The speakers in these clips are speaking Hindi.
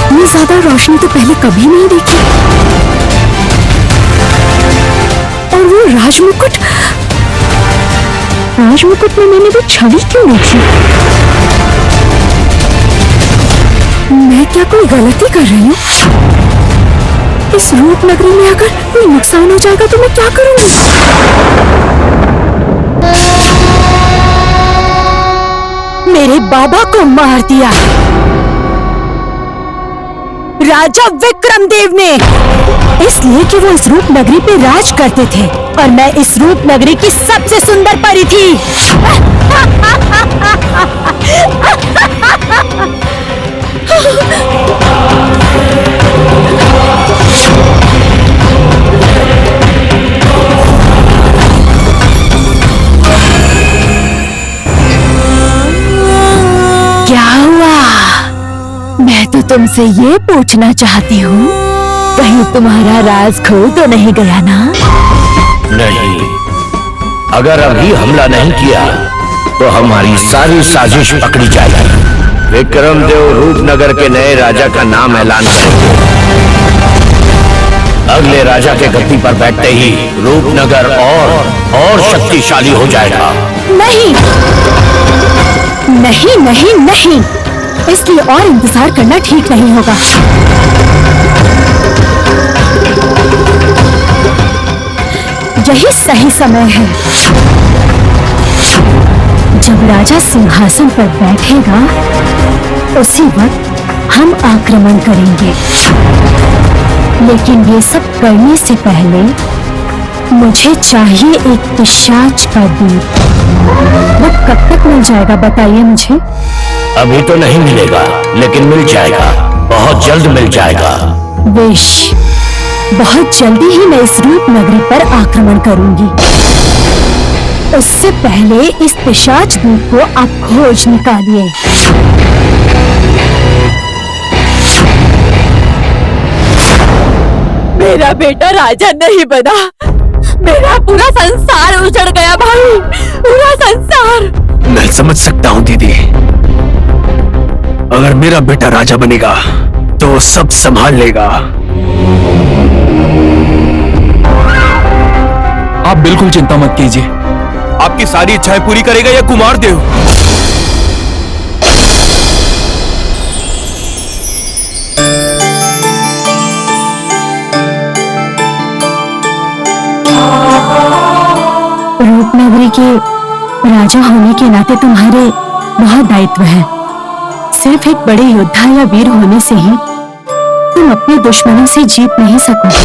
इतनी ज्यादा रोशनी तो पहले कभी नहीं देखी। और वो राजमुकुट में मैंने वो छवि क्यों देखी? मैं क्या कोई गलती कर रही हूँ? इस रूपनगरी में अगर कोई नुकसान हो जाएगा तो मैं क्या करूंगी? मेरे बाबा को मार दिया राजा विक्रमदेव ने, इसलिए कि वो इस रूपनगरी पे राज करते थे और मैं इस रूपनगरी की सबसे सुंदर परी थी। क्या हुआ? मैं तो तुमसे ये पूछना चाहती हूँ, कहीं तुम्हारा राज खो तो नहीं गया ना? नहीं, अगर अभी हमला नहीं किया तो हमारी सारी साजिश पकड़ी जाएगी। विक्रमदेव रूपनगर के नए राजा का नाम ऐलान करेंगे। अगले राजा के गद्दी पर बैठते ही रूपनगर और शक्तिशाली हो जाएगा। नहीं नहीं नहीं नहीं, इसलिए और इंतजार करना ठीक नहीं होगा। यही सही समय है। जब राजा सिंहासन पर बैठेगा उसी वक्त हम आक्रमण करेंगे। लेकिन ये सब करने से पहले मुझे चाहिए एक पिशाच का दूत। वो कब तक मिल जाएगा बताइए मुझे? अभी तो नहीं मिलेगा, लेकिन मिल जाएगा, बहुत जल्द मिल जाएगा। बेश, बहुत जल्दी ही मैं इस रूपनगरी पर आक्रमण करूंगी। उससे पहले इस पिशाच दूत को आप खोज निकालिए। मेरा बेटा राजा नहीं बना, मेरा पूरा संसार उजड़ गया भाई, पूरा संसार। मैं समझ सकता हूँ दीदी, अगर मेरा बेटा राजा बनेगा तो सब संभाल लेगा। आप बिल्कुल चिंता मत कीजिए, आपकी सारी इच्छाएं पूरी करेगा यह कुमारदेव। रूपनगरी के राजा होने के नाते तुम्हारे बहुत दायित्व है। सिर्फ एक बड़े योद्धा या वीर होने से ही तुम अपने दुश्मनों से जीत नहीं सकोगे।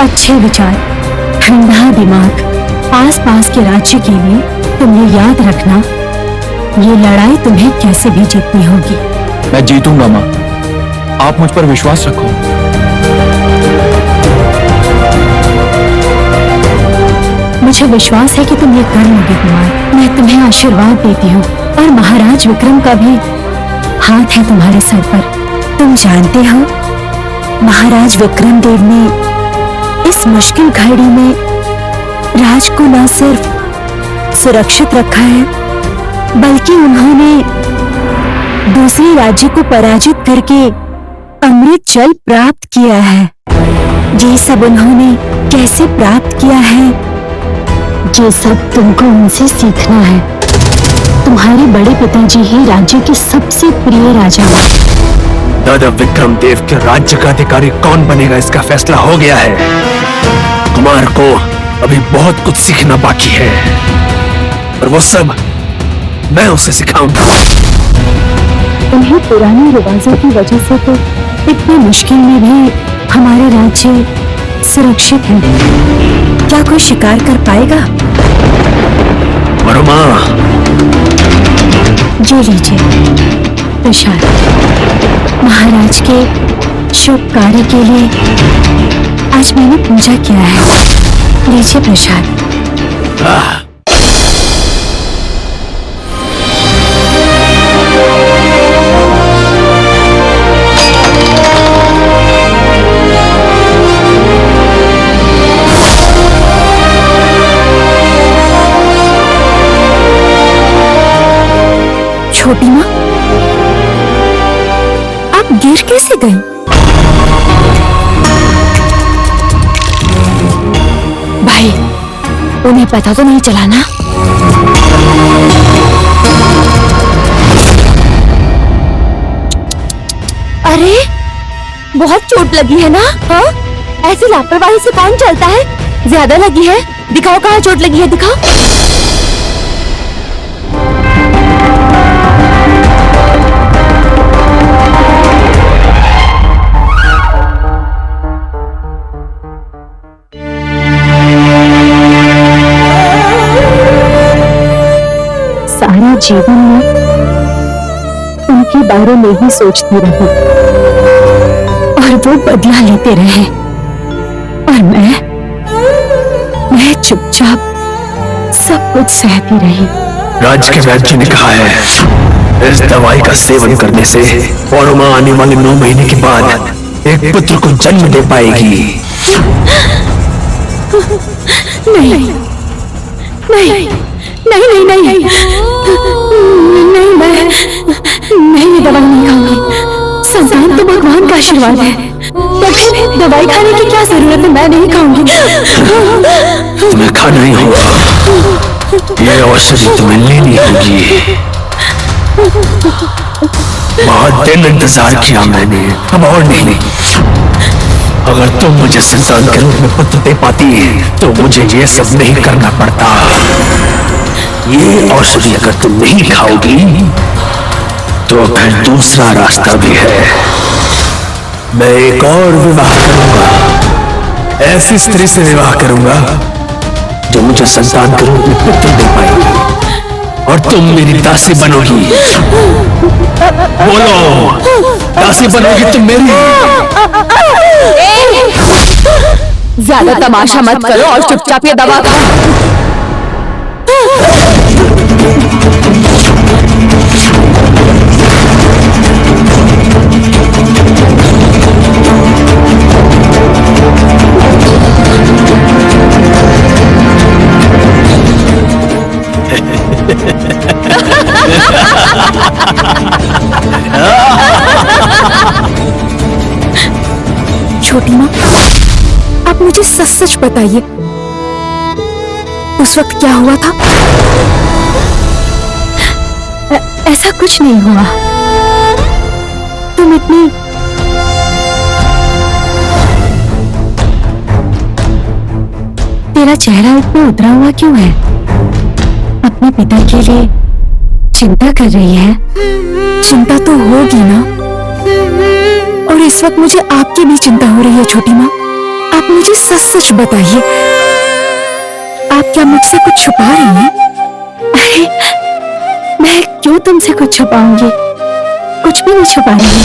अच्छे विचार, ठंडा दिमाग, आसपास के राज्य के लिए तुम्हें याद रखना, ये लड़ाई तुम्हें कैसे भी जीतनी होगी। मैं जीतूंगा माँ, आप मुझ पर विश्वास रखो। मुझे विश्वास है कि तुम ये कर लोगे कुमार। मैं तुम्हें आशीर्वाद देती हूँ और महाराज विक्रम का भी हाथ है तुम्हारे सर पर। तुम जानते हो, महाराज विक्रमदेव ने इस मुश्किल घड़ी में राज को न सिर्फ सुरक्षित रखा है, बल्कि उन्होंने दूसरे राज्य को पराजित करके अमृत जल प्राप्त किया है। ये सब उन्होंने कैसे प्राप्त किया है, ये सब तुमको उनसे सीखना है। तुम्हारे बड़े पिताजी ही राज्य के सबसे प्रिय राजा हैं। दादा विक्रमदेव के राज्य का अधिकारी कौन बनेगा इसका फैसला हो गया है। कुमार को अभी बहुत कुछ सीखना बाकी है और वो सब मैं उसे सिखाऊंगा। उन्हें पुराने रिवाजों की वजह से तो इतनी मुश्किल में भी हमारे राज्य सुरक्षित है। क्या कोई शिकार कर पाएगा? वर्मा, ये लीजिए प्रसाद। महाराज के शुभ कार्य के लिए आज मैंने पूजा किया है। लीजिए प्रसाद। छोटी माँ, गिर कैसे गई? भाई, उन्हें पता तो नहीं चला ना? अरे, बहुत चोट लगी है ना? हाँ? ऐसी लापरवाही से कौन चलता है? ज्यादा लगी है? दिखाओ कहाँ चोट लगी है, दिखाओ। सारा जीवन में उनके बारे में ही सोचती रही और वो बदला लेते रहे, और मैं चुपचाप सब कुछ सहती रही। राज्य के वैद्य ने कहा है, इस दवाई का सेवन करने से पौर्णिमा आने वाले 9 महीने के बाद एक पुत्र को जन्म दे पाएगी। नहीं नहीं नहीं नहीं नहीं नहीं, मैं ये दवाई नहीं खाऊंगी। संतान तो भगवान का आशीर्वाद है, पर फिर दवाई खाने की क्या जरूरत है? मैं नहीं खाऊंगी। तुम्हें खाना ही होगा, ये औषधि तुम्हें लेनी होगी। बहुत दिन इंतजार किया मैंने, अब और नहीं। अगर तुम मुझे संतान के रूप में पुत्र दे पाती तो मुझे ये सब नहीं करना पड़ता। ये औषधि अगर तुम नहीं खाओगी तो फिर दूसरा रास्ता भी है। मैं एक और विवाह करूंगा, ऐसी स्त्री से विवाह करूंगा जो मुझे संतान के रूप में पुत्र दे पाएगी, और तुम मेरी दासी बनोगी। बोलो, दासी बनोगी तुम मेरी? ज्यादा तमाशा मत करो और चुपचाप ये दवा खाओ। छोटी माँ, आप मुझे सच सच बताइए, उस वक्त क्या हुआ था? ऐसा कुछ नहीं हुआ। तुम इतनी तेरा चेहरा इतना उतरा हुआ क्यों है? अपने पिता के लिए चिंता कर रही है? चिंता तो होगी ना, और इस वक्त मुझे आपकी भी चिंता हो रही है। छोटी माँ, आप मुझे सच सच बताइए, आप क्या मुझसे कुछ छुपा रही हैं? अरे, मैं क्यों तुमसे कुछ छुपाऊंगी? कुछ भी नहीं छुपा रही।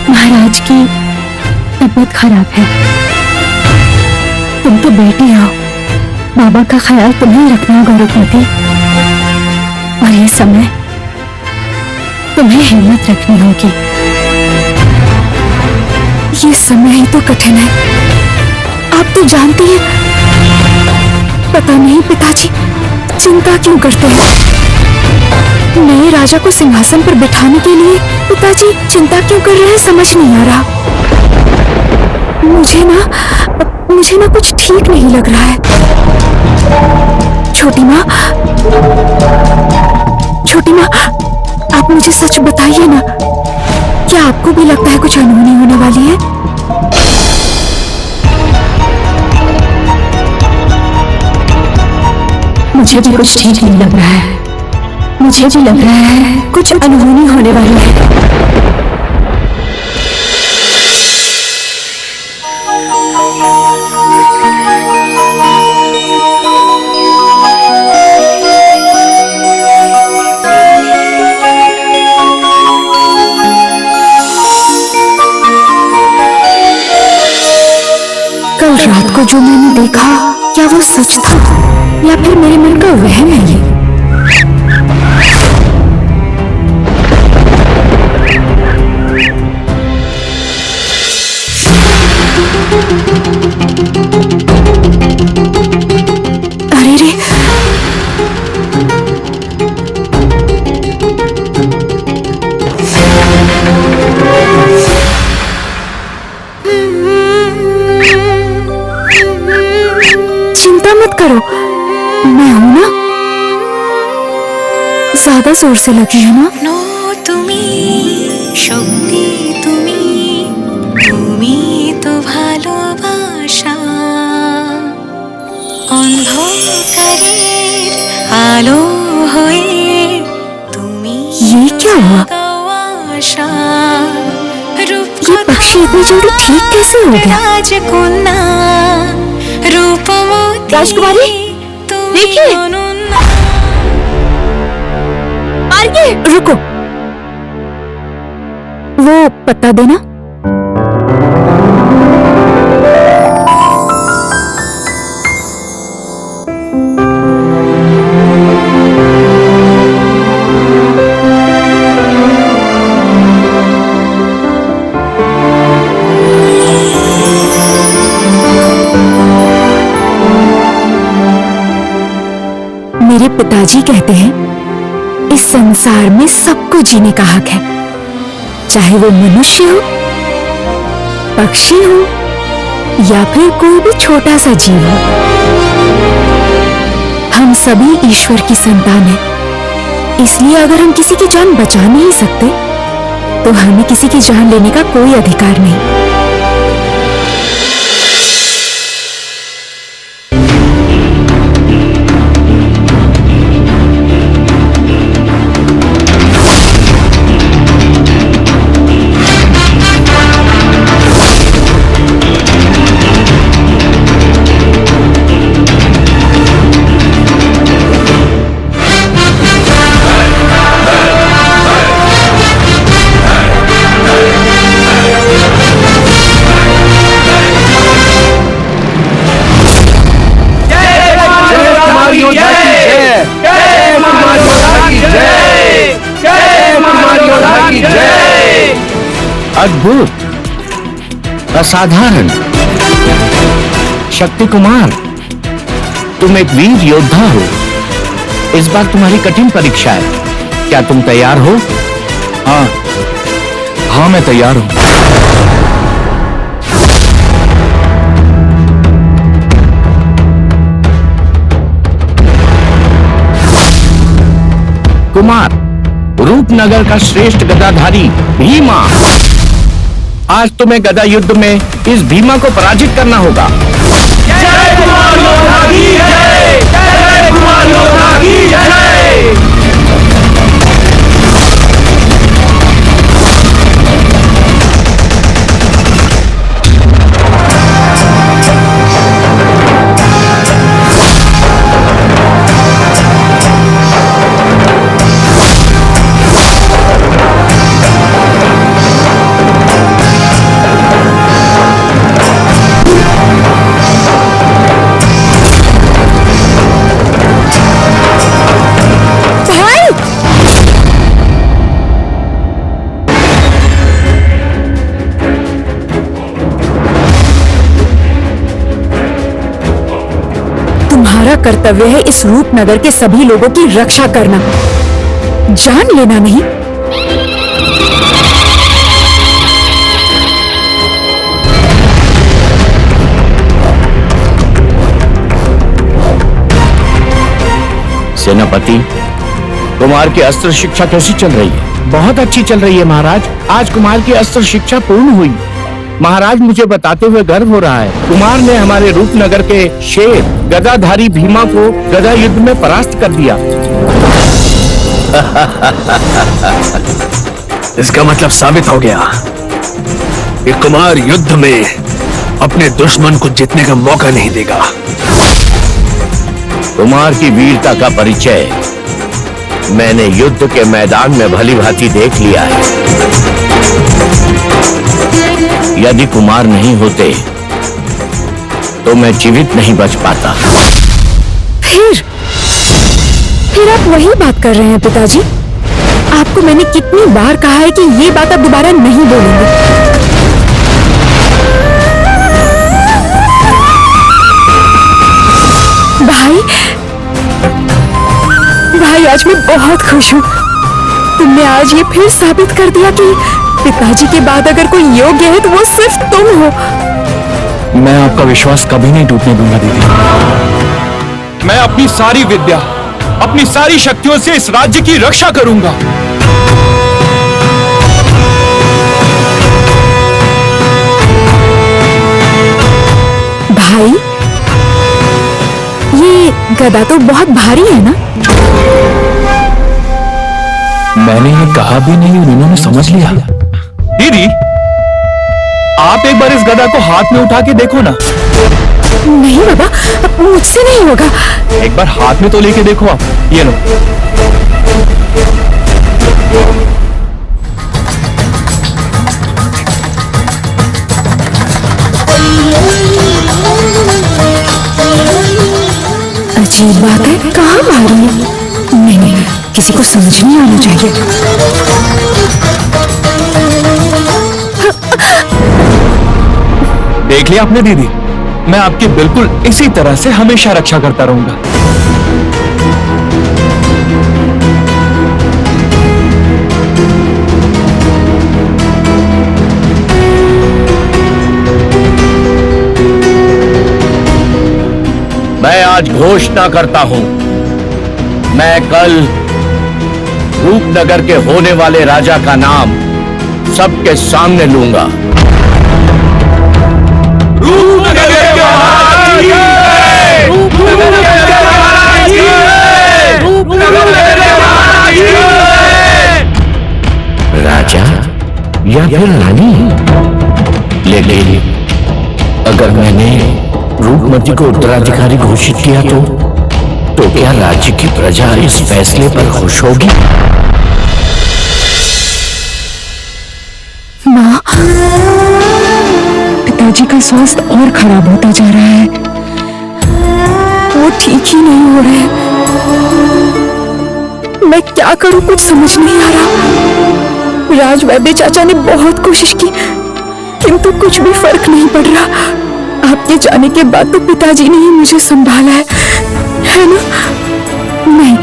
महाराज की तबीयत खराब है, तुम तो बेटी हो, बाबा का ख्याल तुम्हें रखना होगा रुकमती, और ये समय तुम्हें हिम्मत रखनी होगी। ये समय ही तो कठिन है, आप तो जानती हैं। पता नहीं पिताजी चिंता क्यों करते हैं। नए राजा को सिंहासन पर बिठाने के लिए पिताजी चिंता क्यों कर रहे हैं, समझ नहीं आ रहा। मुझे ना कुछ ठीक नहीं लग रहा है। छोटी माँ, आप मुझे सच बताइए ना, क्या आपको भी लगता है कुछ अनहोनी होने वाली है? मुझे भी कुछ ठीक नहीं लग रहा है। मुझे भी लग रहा है कुछ अनहोनी होने वाली है। कल रात को जो मैंने देखा, क्या वो सच था या फिर मेरे मन का वहम है ये? अरे रे, ज्यादा जोर से लगी है ना? नो তুমি শক্তি তুমি তুমি তো ভালোবাসা অন্ধকারের আলো হয়ে তুমি ये क्या हुआ? আশা ये पक्षी इतनी जल्दी ठीक कैसे हो गया? राजकन्या रूपमती राजकुमारी, देखिए। आगे रुको, वो पत्ता देना। मेरे पिताजी कहते हैं इस संसार में सबको जीने का हक है, चाहे वो मनुष्य हो, पक्षी हो या फिर कोई भी छोटा सा जीव हो। हम सभी ईश्वर की संतान हैं, इसलिए अगर हम किसी की जान बचा नहीं सकते तो हमें किसी की जान लेने का कोई अधिकार नहीं। अद्भुत, असाधारण, शक्ति कुमार, तुम एक वीर योद्धा हो। इस बार तुम्हारी कठिन परीक्षा है, क्या तुम तैयार हो? हाँ मैं तैयार हूं। कुमार, रूपनगर का श्रेष्ठ गदाधारी भीमा, आज तुम्हें गदा युद्ध में इस भीमा को पराजित करना होगा। जय कुमार योद्धा की जय! जय कुमार योद्धा की जय! तुम्हारा कर्तव्य है इस रूपनगर के सभी लोगों की रक्षा करना, जान लेना नहीं। सेनापति, कुमार की अस्त्र शिक्षा कैसी चल रही है? बहुत अच्छी चल रही है महाराज। आज कुमार की अस्त्र शिक्षा पूर्ण हुई। महाराज, मुझे बताते हुए गर्व हो रहा है, कुमार ने हमारे रूपनगर के शेर गदाधारी भीमा को गदा युद्ध में परास्त कर दिया। इसका मतलब साबित हो गया कि कुमार युद्ध में अपने दुश्मन को जीतने का मौका नहीं देगा। कुमार की वीरता का परिचय मैंने युद्ध के मैदान में भली भांति देख लिया है। यदि कुमार नहीं होते तो मैं जीवित नहीं बच पाता। फिर आप वही बात कर रहे हैं पिताजी। आपको मैंने कितनी बार कहा है कि ये बात आप दोबारा नहीं बोलेंगे। भाई, आज मैं बहुत खुश हूँ। तुमने आज ये फिर साबित कर दिया कि पिताजी के बाद अगर कोई योग्य है तो वो सिर्फ तुम हो। मैं आपका विश्वास कभी नहीं टूटने दूंगा दीदी। मैं अपनी सारी विद्या अपनी सारी शक्तियों से इस राज्य की रक्षा करूंगा। भाई, ये गदा तो बहुत भारी है ना? मैंने ये कहा भी नहीं और उन्होंने समझ लिया। दीदी, आप एक बार इस गदा को हाथ में उठा के देखो ना। नहीं बाबा, मुझसे नहीं होगा। एक बार हाथ में तो लेके देखो आप। ये लो। अजीब बात है, कहाँ भारी है? नहीं, किसी को समझ नहीं आना चाहिए। देख लिया आपने दीदी, मैं आपकी बिल्कुल इसी तरह से हमेशा रक्षा करता रहूंगा। मैं आज घोषणा करता हूं, मैं कल रूपनगर के होने वाले राजा का नाम सबके सामने लूंगा। रूपनगर के महाराज की जय! रूपनगर के महाराज की जय! रूपनगर के महाराज की जय! राजा या फिर रानी? लेकिन अगर मैंने रूपमती को उत्तराधिकारी घोषित किया तो क्या राज्य की प्रजा इस फैसले पर खुश होगी? माँ, पिताजी का स्वास्थ्य और खराब होता जा रहा है। वो ठीक ही नहीं हो रहे। मैं क्या करूं, कुछ समझ नहीं आ रहा। राजवैद्य चाचा ने बहुत कोशिश की, किंतु कुछ भी फर्क नहीं पड़ रहा। आपके जाने के बाद तो पिताजी ने ही मुझे संभाला है ना? नहीं,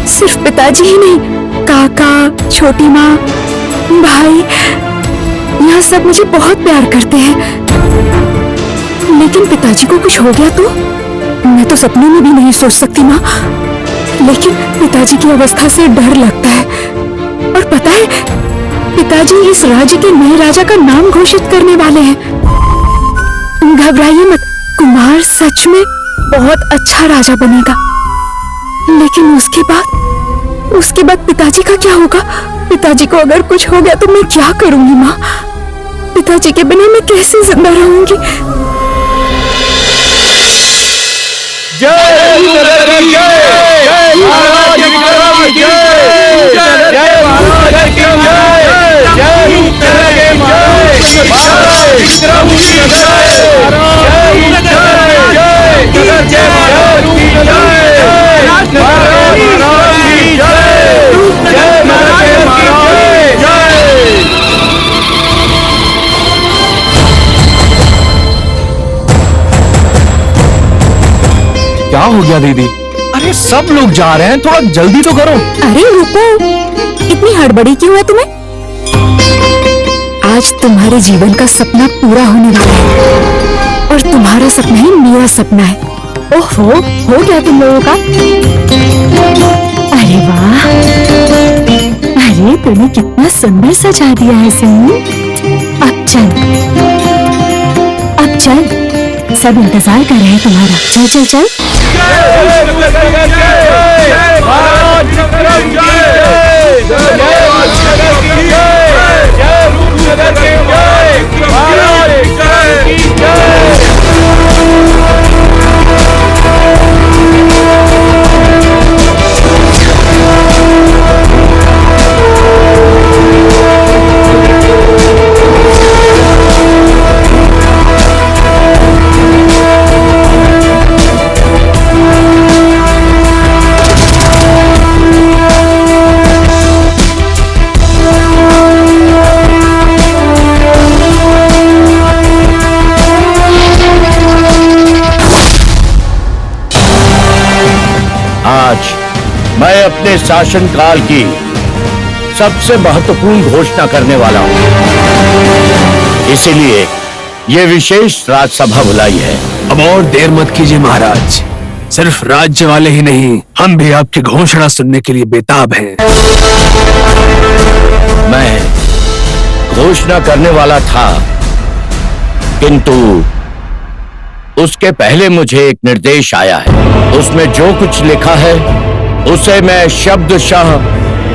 सिर्फ पिताजी ही नहीं, काका, छोटी माँ, भाई, यहाँ सब मुझे बहुत प्यार करते हैं। लेकिन पिताजी को कुछ हो गया तो मैं तो सपने में भी नहीं सोच सकती माँ। लेकिन पिताजी की अवस्था से डर लगता है। और पता है, पिताजी इस राज्य के नए राजा का नाम घोषित करने वाले हैं। घबराइए मत, कुमार सच में बहुत अच्छा राजा बनेगा। लेकिन उसके बाद पिताजी का क्या होगा? पिताजी को अगर कुछ हो गया तो मैं क्या करूंगी माँ? पिताजी के बिना मैं कैसे जिंदा रहूंगी? जय रूपनगर की जय! जय महाराज विक्रम की जय! जय महाराज की जय! जय रूपनगर के महाराज विक्रम की जय! जय रूपनगर की जय! जय महाराज की जय! महाराज की जय! जय महाराज की जय! क्या हो गया दीदी? अरे सब लोग जा रहे हैं, थोड़ा जल्दी तो करो। अरे रुको, इतनी हड़बड़ी क्यों है तुम्हें? आज तुम्हारे जीवन का सपना पूरा होने वाला है और तुम्हारा सपना ही मेरा सपना है। ओहो, हो गया तुम लोगों का? अरे वाह, अरे तूने कितना सुंदर सजा दिया है सिंह। अब चल, सब इंतजार कर रहे हैं तुम्हारा। चल चल चल। जय रूपनगर की जय! महाराज विक्रम की जय! जय रूपनगर की जय! जय रूपनगर की जय! महाराज विक्रम की जय! आज मैं अपने शासनकाल की सबसे महत्वपूर्ण घोषणा करने वाला हूं। इसीलिए ये विशेष राजसभा बुलाई है। अब और देर मत कीजिए महाराज, सिर्फ राज्य वाले ही नहीं, हम भी आपकी घोषणा सुनने के लिए बेताब हैं। मैं घोषणा करने वाला था, किंतु उसके पहले मुझे एक निर्देश आया है। उसमें जो कुछ लिखा है उसे मैं शब्दशः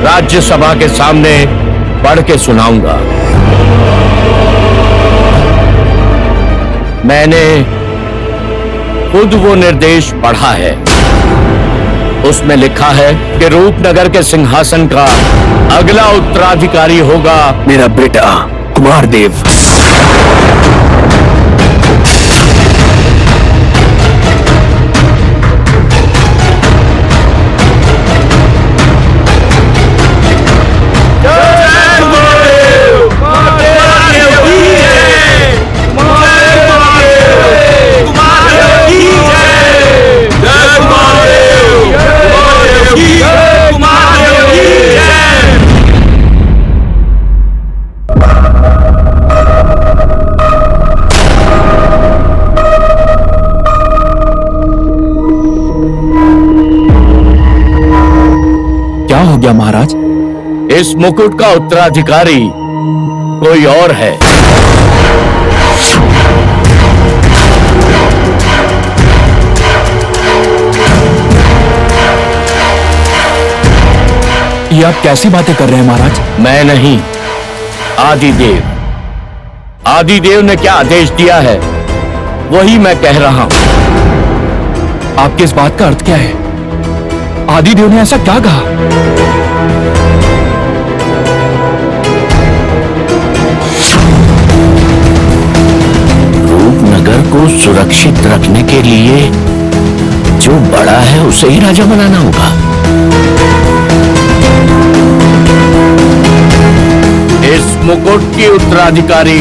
राज्यसभा के सामने पढ़ के सुनाऊंगा। मैंने खुद वो निर्देश पढ़ा है। उसमें लिखा है कि रूपनगर के सिंहासन का अगला उत्तराधिकारी होगा मेरा बेटा कुमारदेव। क्या हो गया महाराज? इस मुकुट का उत्तराधिकारी कोई और है। ये आप कैसी बातें कर रहे हैं महाराज? मैं नहीं, आदिदेव। आदिदेव ने क्या आदेश दिया है वही मैं कह रहा हूं। आपके इस बात का अर्थ क्या है? आदिदेव ने ऐसा क्या कहा? रूपनगर को सुरक्षित रखने के लिए जो बड़ा है उसे ही राजा बनाना होगा। इस मुकुट की उत्तराधिकारी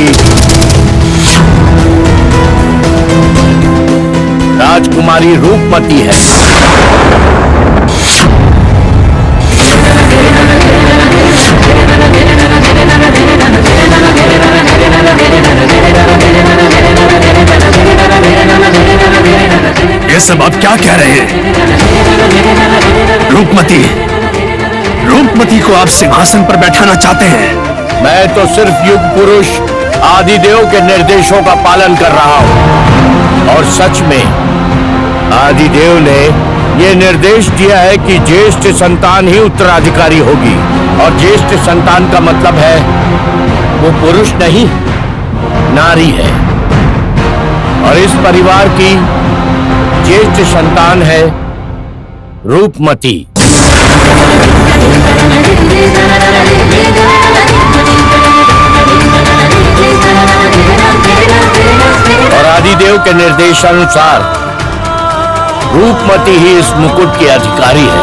राजकुमारी रूपमती है। ये सब आप क्या कह रहे हैं? रूपमती को आप सिंहासन पर बैठाना चाहते हैं? मैं तो सिर्फ युग पुरुष आदिदेव के निर्देशों का पालन कर रहा हूं। और सच में आदिदेव ने यह निर्देश दिया है कि ज्येष्ठ संतान ही उत्तराधिकारी होगी। और ज्येष्ठ संतान का मतलब है वो पुरुष नहीं, नारी है। और इस परिवार की ज्येष्ठ संतान है रूपमती। और आदिदेव के निर्देशानुसार रूपमती ही इस मुकुट की अधिकारी है।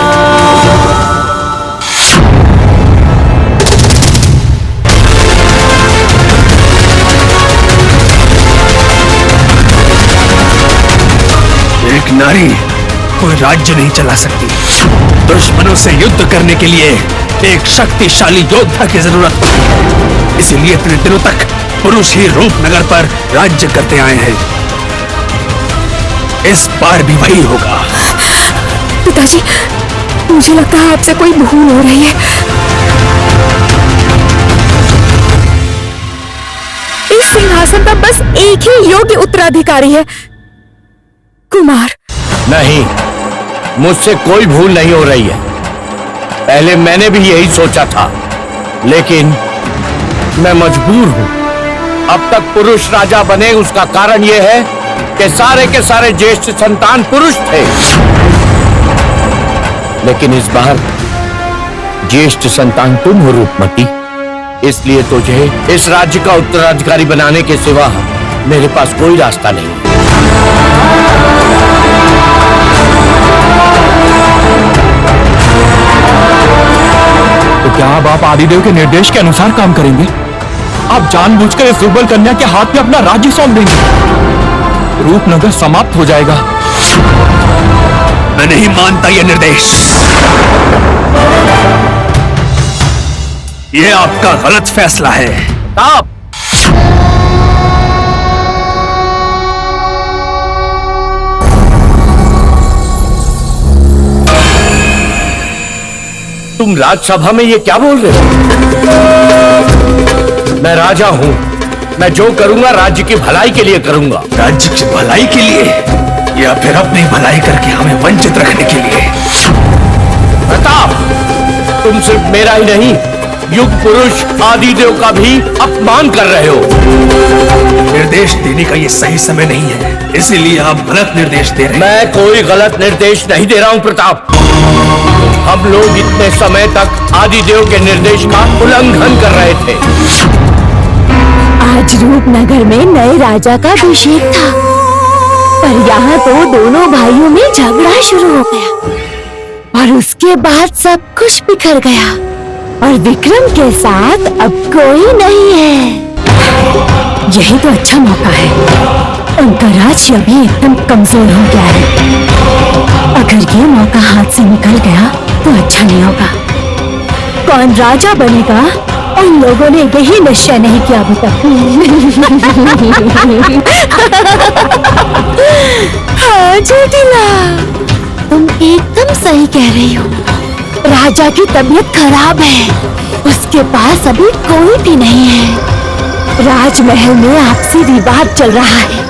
एक नारी कोई राज्य नहीं चला सकती। दुश्मनों से युद्ध करने के लिए एक शक्तिशाली योद्धा की जरूरत होती है। इसीलिए इतने दिनों तक पुरुष ही रूपनगर पर राज्य करते आए हैं। इस बार भी वही होगा। पिताजी, मुझे लगता है आपसे कोई भूल हो रही है। इस सिंहासन पर बस एक ही योग्य उत्तराधिकारी है, कुमार। नहीं, मुझसे कोई भूल नहीं हो रही है। पहले मैंने भी यही सोचा था, लेकिन मैं मजबूर हूं। अब तक पुरुष राजा बने उसका कारण यह है कि सारे के सारे ज्येष्ठ संतान पुरुष थे। लेकिन इस बार ज्येष्ठ संतान तुम हो रूपमती, इसलिए तुझे इस राज्य का उत्तराधिकारी बनाने के सिवा मेरे पास कोई रास्ता नहीं। तो क्या अब आप आदिदेव के निर्देश के अनुसार काम करेंगे? आप जानबूझकर इस दुर्बल कन्या के हाथ में अपना राज्य सौंप देंगे। रूपनगर समाप्त हो जाएगा। मैं नहीं मानता यह निर्देश। यह आपका गलत फैसला है। आप तुम राजसभा में ये क्या बोल रहे हो? मैं राजा हूँ, मैं जो करूंगा राज्य की भलाई के लिए करूंगा। राज्य की भलाई के लिए या फिर अपनी भलाई करके हमें वंचित रखने के लिए? प्रताप, तुम सिर्फ मेरा ही नहीं, युग पुरुष आदिदेव का भी अपमान कर रहे हो। निर्देश देने का ये सही समय नहीं है, इसीलिए आप गलत निर्देश दे रहे हैं। मैं कोई गलत निर्देश नहीं दे रहा हूँ प्रताप। हम लोग इतने समय तक आदिदेव के निर्देश का उल्लंघन कर रहे थे। आज रूपनगर में नए राजा का अभिषेक था, पर यहाँ तो दोनों भाइयों में झगड़ा शुरू हो गया और उसके बाद सब कुछ बिखर गया और विक्रम के साथ अब कोई नहीं है। यही तो अच्छा मौका है। उनका राज्य अभी एकदम कमजोर हो गया है। अगर ये मौका हाथ से निकल गया तो अच्छा नहीं होगा। कौन राजा बनेगा, उन लोगों ने यही निश्चय नहीं किया अभी तक। हाँ जोटिला, तुम एकदम सही कह रही हो। राजा की तबीयत खराब है, उसके पास अभी कोई भी नहीं है। राजमहल में आपसी विवाद चल रहा है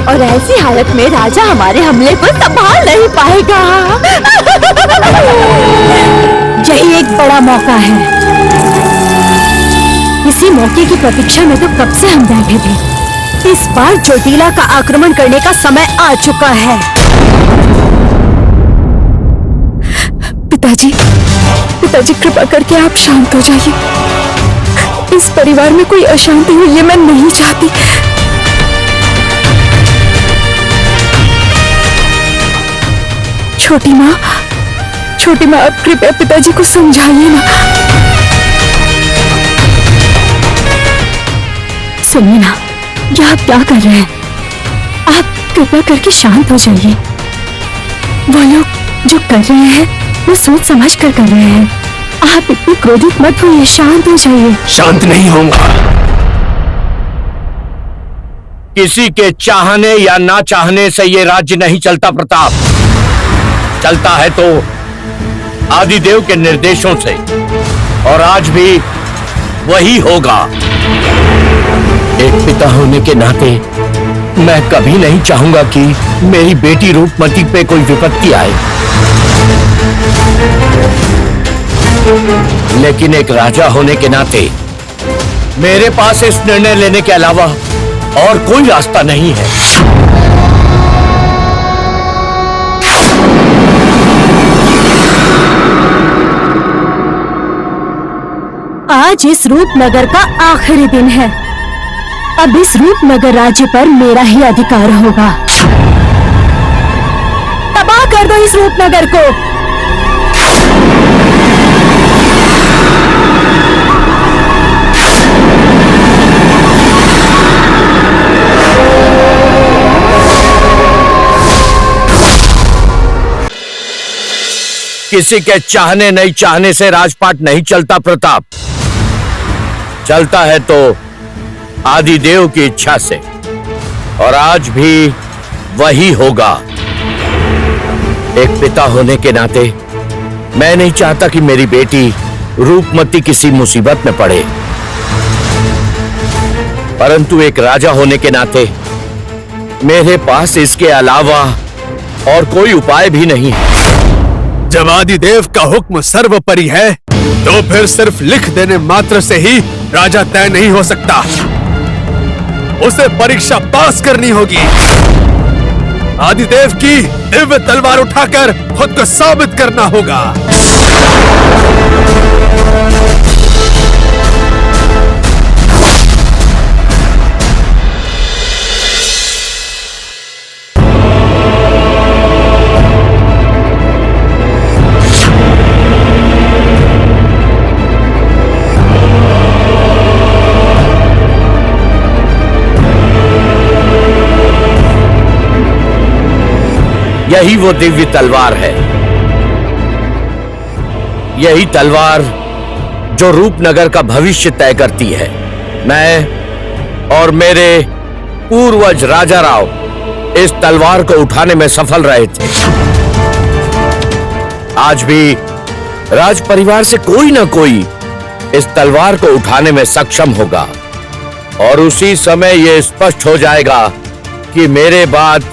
और ऐसी हालत में राजा हमारे हमले को संभाल नहीं पाएगा। यही एक बड़ा मौका है। इसी मौके की प्रतीक्षा में तो कब से हम बैठे थे। इस बार चोटीला का आक्रमण करने का समय आ चुका है। पिताजी, पिताजी कृपा करके आप शांत हो जाइए। इस परिवार में कोई अशांति हो ये मैं नहीं चाहती। छोटी माँ, आप कृपया पिताजी को समझाइए ना। सुनिए ना, ये आप क्या कर रहे हैं? आप कृपया करके शांत हो जाइए। वो लोग जो कर रहे हैं वो सोच समझ कर रहे हैं। आप इतनी क्रोधित मत होइए, शांत हो जाइए। शांत नहीं होऊंगा। किसी के चाहने या ना चाहने से ये राज्य नहीं चलता प्रताप। चलता है तो आदिदेव के निर्देशों से, और आज भी वही होगा। एक पिता होने के नाते मैं कभी नहीं चाहूंगा कि मेरी बेटी रूपमती पे कोई विपत्ति आए, लेकिन एक राजा होने के नाते मेरे पास इस निर्णय लेने के अलावा और कोई रास्ता नहीं है। आज इस रूपनगर का आखिरी दिन है। अब इस रूपनगर राज्य पर मेरा ही अधिकार होगा। तबाह कर दो इस रूपनगर को। किसी के चाहने नहीं चाहने से राजपाट नहीं चलता प्रताप। चलता है तो आदिदेव की इच्छा से, और आज भी वही होगा। एक पिता होने के नाते मैं नहीं चाहता कि मेरी बेटी रूपमती किसी मुसीबत में पड़े, परंतु एक राजा होने के नाते मेरे पास इसके अलावा और कोई उपाय भी नहीं है। जब आदिदेव का हुक्म सर्वोपरि है तो फिर सिर्फ लिख देने मात्र से ही राजा तय नहीं हो सकता। उसे परीक्षा पास करनी होगी। आदिदेव की दिव्य तलवार उठाकर खुद को साबित करना होगा। यही वो दिव्य तलवार है। यही तलवार जो रूपनगर का भविष्य तय करती है। मैं और मेरे पूर्वज राजा राव इस तलवार को उठाने में सफल रहे थे। आज भी राज परिवार से कोई ना कोई इस तलवार को उठाने में सक्षम होगा और उसी समय यह स्पष्ट हो जाएगा कि मेरे बाद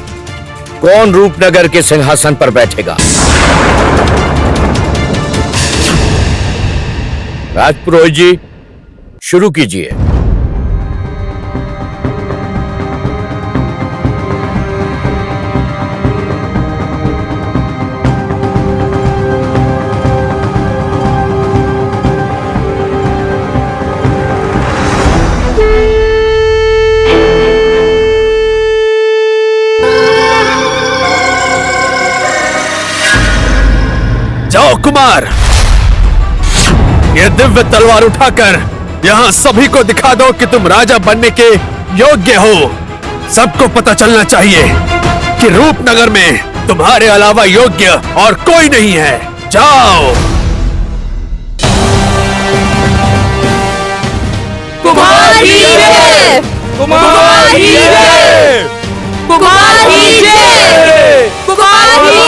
कौन रूपनगर के सिंहासन पर बैठेगा। राजपुरोहित जी, शुरू कीजिए। जाओ कुमार, ये दिव्य तलवार उठाकर यहाँ सभी को दिखा दो कि तुम राजा बनने के योग्य हो। सबको पता चलना चाहिए कि रूपनगर में तुम्हारे अलावा योग्य और कोई नहीं है। जाओ। कुमार हीरे! कुमार हीरे! कुमार हीरे! कुमार हीरे!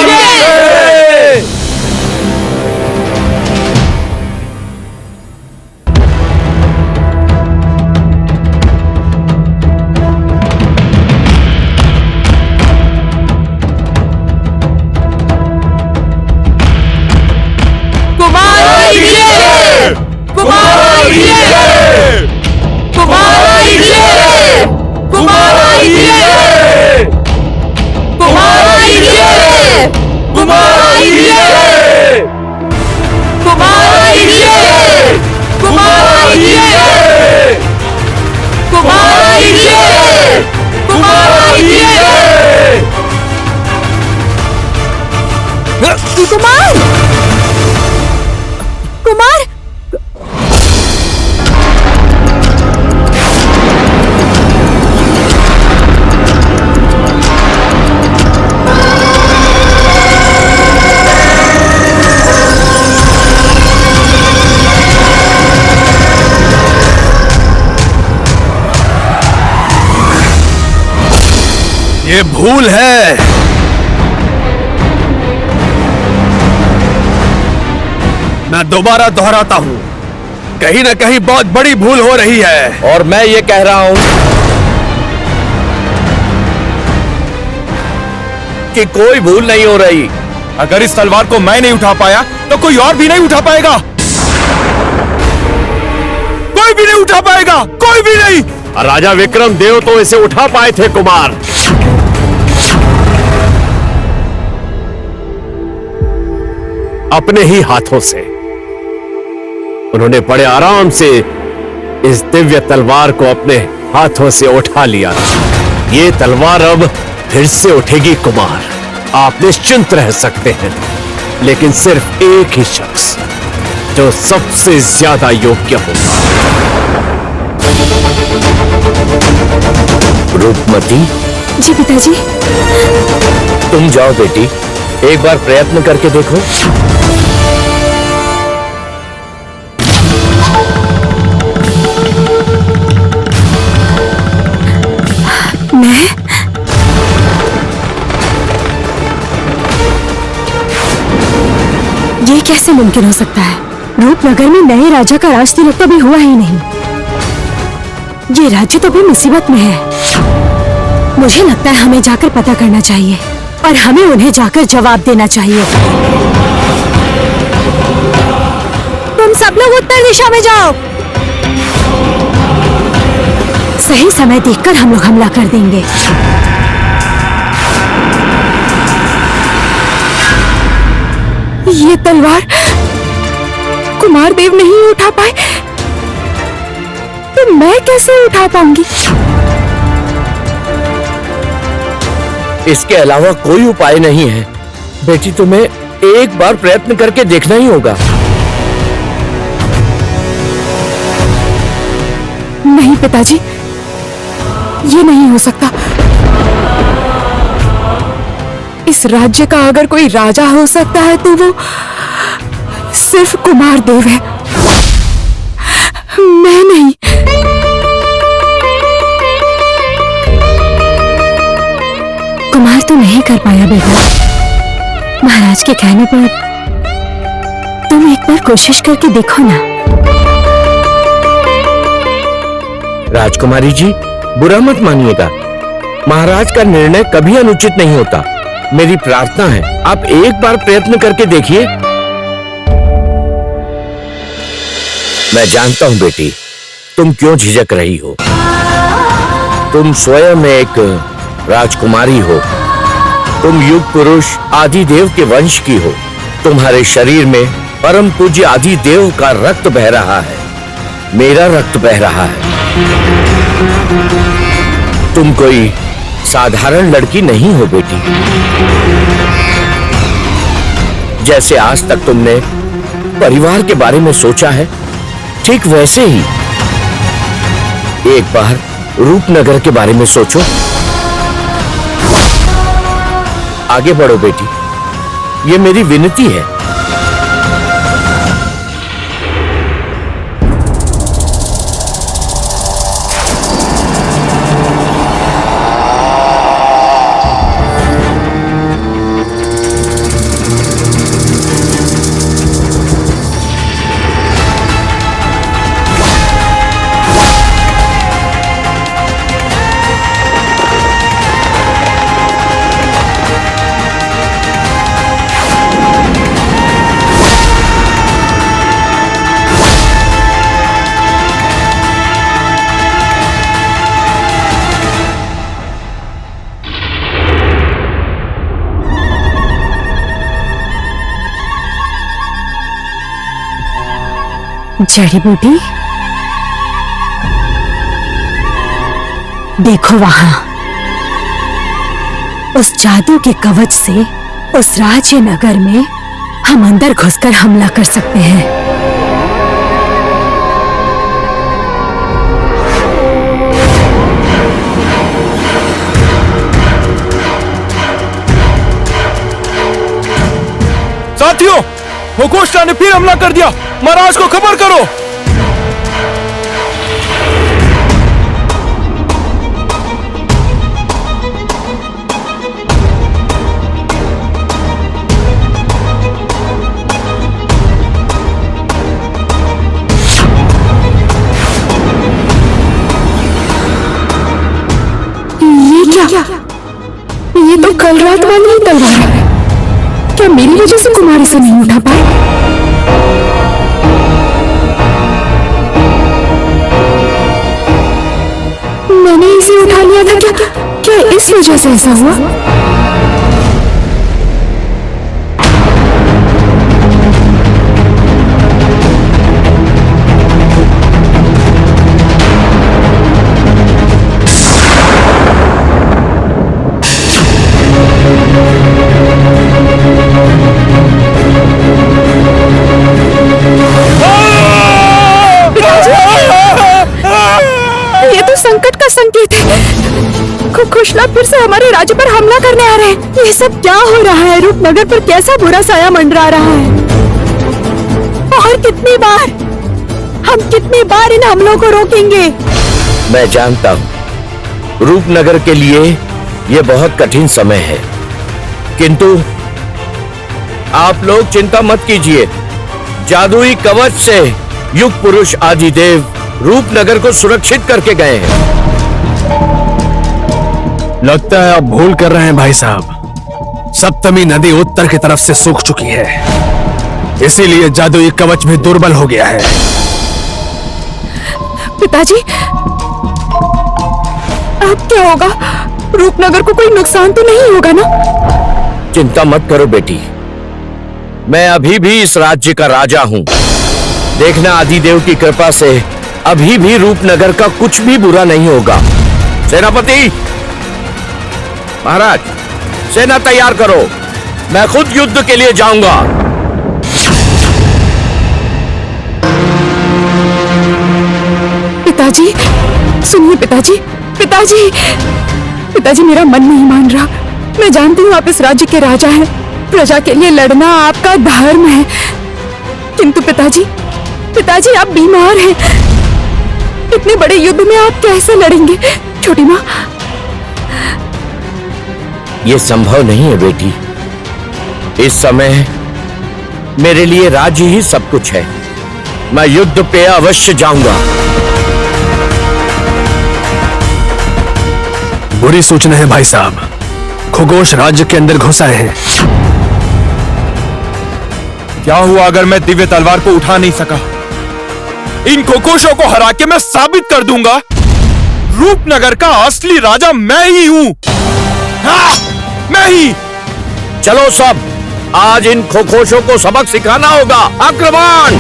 ये भूल है। मैं दोबारा दोहराता हूं, कहीं ना कहीं बहुत बड़ी भूल हो रही है। और मैं ये कह रहा हूं कि कोई भूल नहीं हो रही। अगर इस तलवार को मैं नहीं उठा पाया तो कोई और भी नहीं उठा पाएगा। कोई भी नहीं उठा पाएगा, कोई भी नहीं। राजा विक्रम देव तो इसे उठा पाए थे कुमार। अपने ही हाथों से उन्होंने बड़े आराम से इस दिव्य तलवार को अपने हाथों से उठा लिया। ये तलवार अब फिर से उठेगी कुमार, आप निश्चिंत रह सकते हैं। लेकिन सिर्फ एक ही शख्स जो सबसे ज्यादा योग्य होगा। रूपमती जी पिताजी। तुम जाओ बेटी, एक बार प्रयत्न करके देखो। मैं? ये कैसे मुमकिन हो सकता है? रूपनगर में नए राजा का राज तिलक तो भी हुआ ही नहीं। ये राज्य तो भी मुसीबत में है। मुझे लगता है हमें जाकर पता करना चाहिए और हमें उन्हें जाकर जवाब देना चाहिए। तुम सब लोग उत्तर दिशा में जाओ। सही समय देखकर हम लोग हमला कर देंगे। ये तलवार कुमार देव नहीं उठा पाए तो मैं कैसे उठा पाऊंगी? इसके अलावा कोई उपाय नहीं है बेटी, तुम्हें एक बार प्रयत्न करके देखना ही होगा। नहीं पिताजी, ये नहीं हो सकता। इस राज्य का अगर कोई राजा हो सकता है तो वो सिर्फ कुमार देव है, मैं नहीं। कुमार तो नहीं कर पाया बेटा। महाराज के कहने पर तुम एक कोशिश करके देखो ना। राजकुमारी जी, बुरा मत मानिएगा। महाराज का निर्णय कभी अनुचित नहीं होता। मेरी प्रार्थना है, आप एक बार प्रयत्न करके देखिए। मैं जानता हूं बेटी, तुम क्यों झिझक रही हो। तुम स्वयं एक राजकुमारी हो। तुम युग पुरुष आदिदेव के वंश की हो। तुम्हारे शरीर में परम पूज्य आदिदेव का रक्त बह रहा है, मेरा रक्त बह रहा है। तुम कोई साधारण लड़की नहीं हो बेटी। जैसे आज तक तुमने परिवार के बारे में सोचा है, ठीक वैसे ही एक बार रूपनगर के बारे में सोचो। आगे बढ़ो बेटी, ये मेरी विनती है। जड़ी बूटी, देखो वहां उस जादू के कवच से उस राज्य नगर में हम अंदर घुसकर हमला कर सकते हैं। साथियों, मुखोष्टा ने फिर हमला कर दिया। महाराज को खबर करो। ये क्या? ये तो कल रात वाली ही तलवार है। क्या मेरी वजह से कुमारी से नहीं उठा पाए? मैंने इसे उठा लिया था क्या? क्या इस वजह से ऐसा हुआ? संकट का संकेत है। खुशला फिर से हमारे राज्य पर हमला करने आ रहे हैं। ये सब क्या हो रहा है? रूपनगर पर कैसा बुरा साया मंडरा रहा है? और हम कितनी बार इन हमलों को रोकेंगे? मैं जानता हूं रूपनगर के लिए यह बहुत कठिन समय है, किंतु आप लोग चिंता मत कीजिए। जादुई कवच से युग पुरुष आदिदेव रूपनगर को सुरक्षित करके गए हैं। लगता है आप भूल कर रहे हैं भाई साहब। सप्तमी नदी उत्तर की तरफ से सूख चुकी है, इसीलिए जादुई कवच भी दुर्बल हो गया है। पिताजी, अब क्या होगा? रूपनगर को कोई नुकसान तो नहीं होगा ना? चिंता मत करो बेटी, मैं अभी भी इस राज्य का राजा हूं। देखना, आदिदेव की कृपा से अभी भी रूपनगर का कुछ भी बुरा नहीं होगा। सेनापति महाराज, सेना तैयार करो, मैं खुद युद्ध के लिए जाऊंगा। पिताजी सुनिए। पिताजी मेरा मन नहीं मान रहा। मैं जानती हूँ आप इस राज्य के राजा हैं, प्रजा के लिए लड़ना आपका धर्म है, किंतु पिताजी आप बीमार हैं। इतने बड़े युद्ध में आप कैसे लड़ेंगे? छोटी माँ, यह संभव नहीं है बेटी। इस समय मेरे लिए राज्य ही सब कुछ है। मैं युद्ध पे अवश्य जाऊंगा। बुरी सूचना है भाई साहब, खगोश राज्य के अंदर घुस आए हैं। क्या हुआ अगर मैं दिव्य तलवार को उठा नहीं सका? इन खगोशों को हरा के मैं साबित कर दूंगा रूपनगर का असली राजा मैं ही हूं। हाँ, मैं ही। चलो सब, आज इन खगोशों को सबक सिखाना होगा। आक्रमण!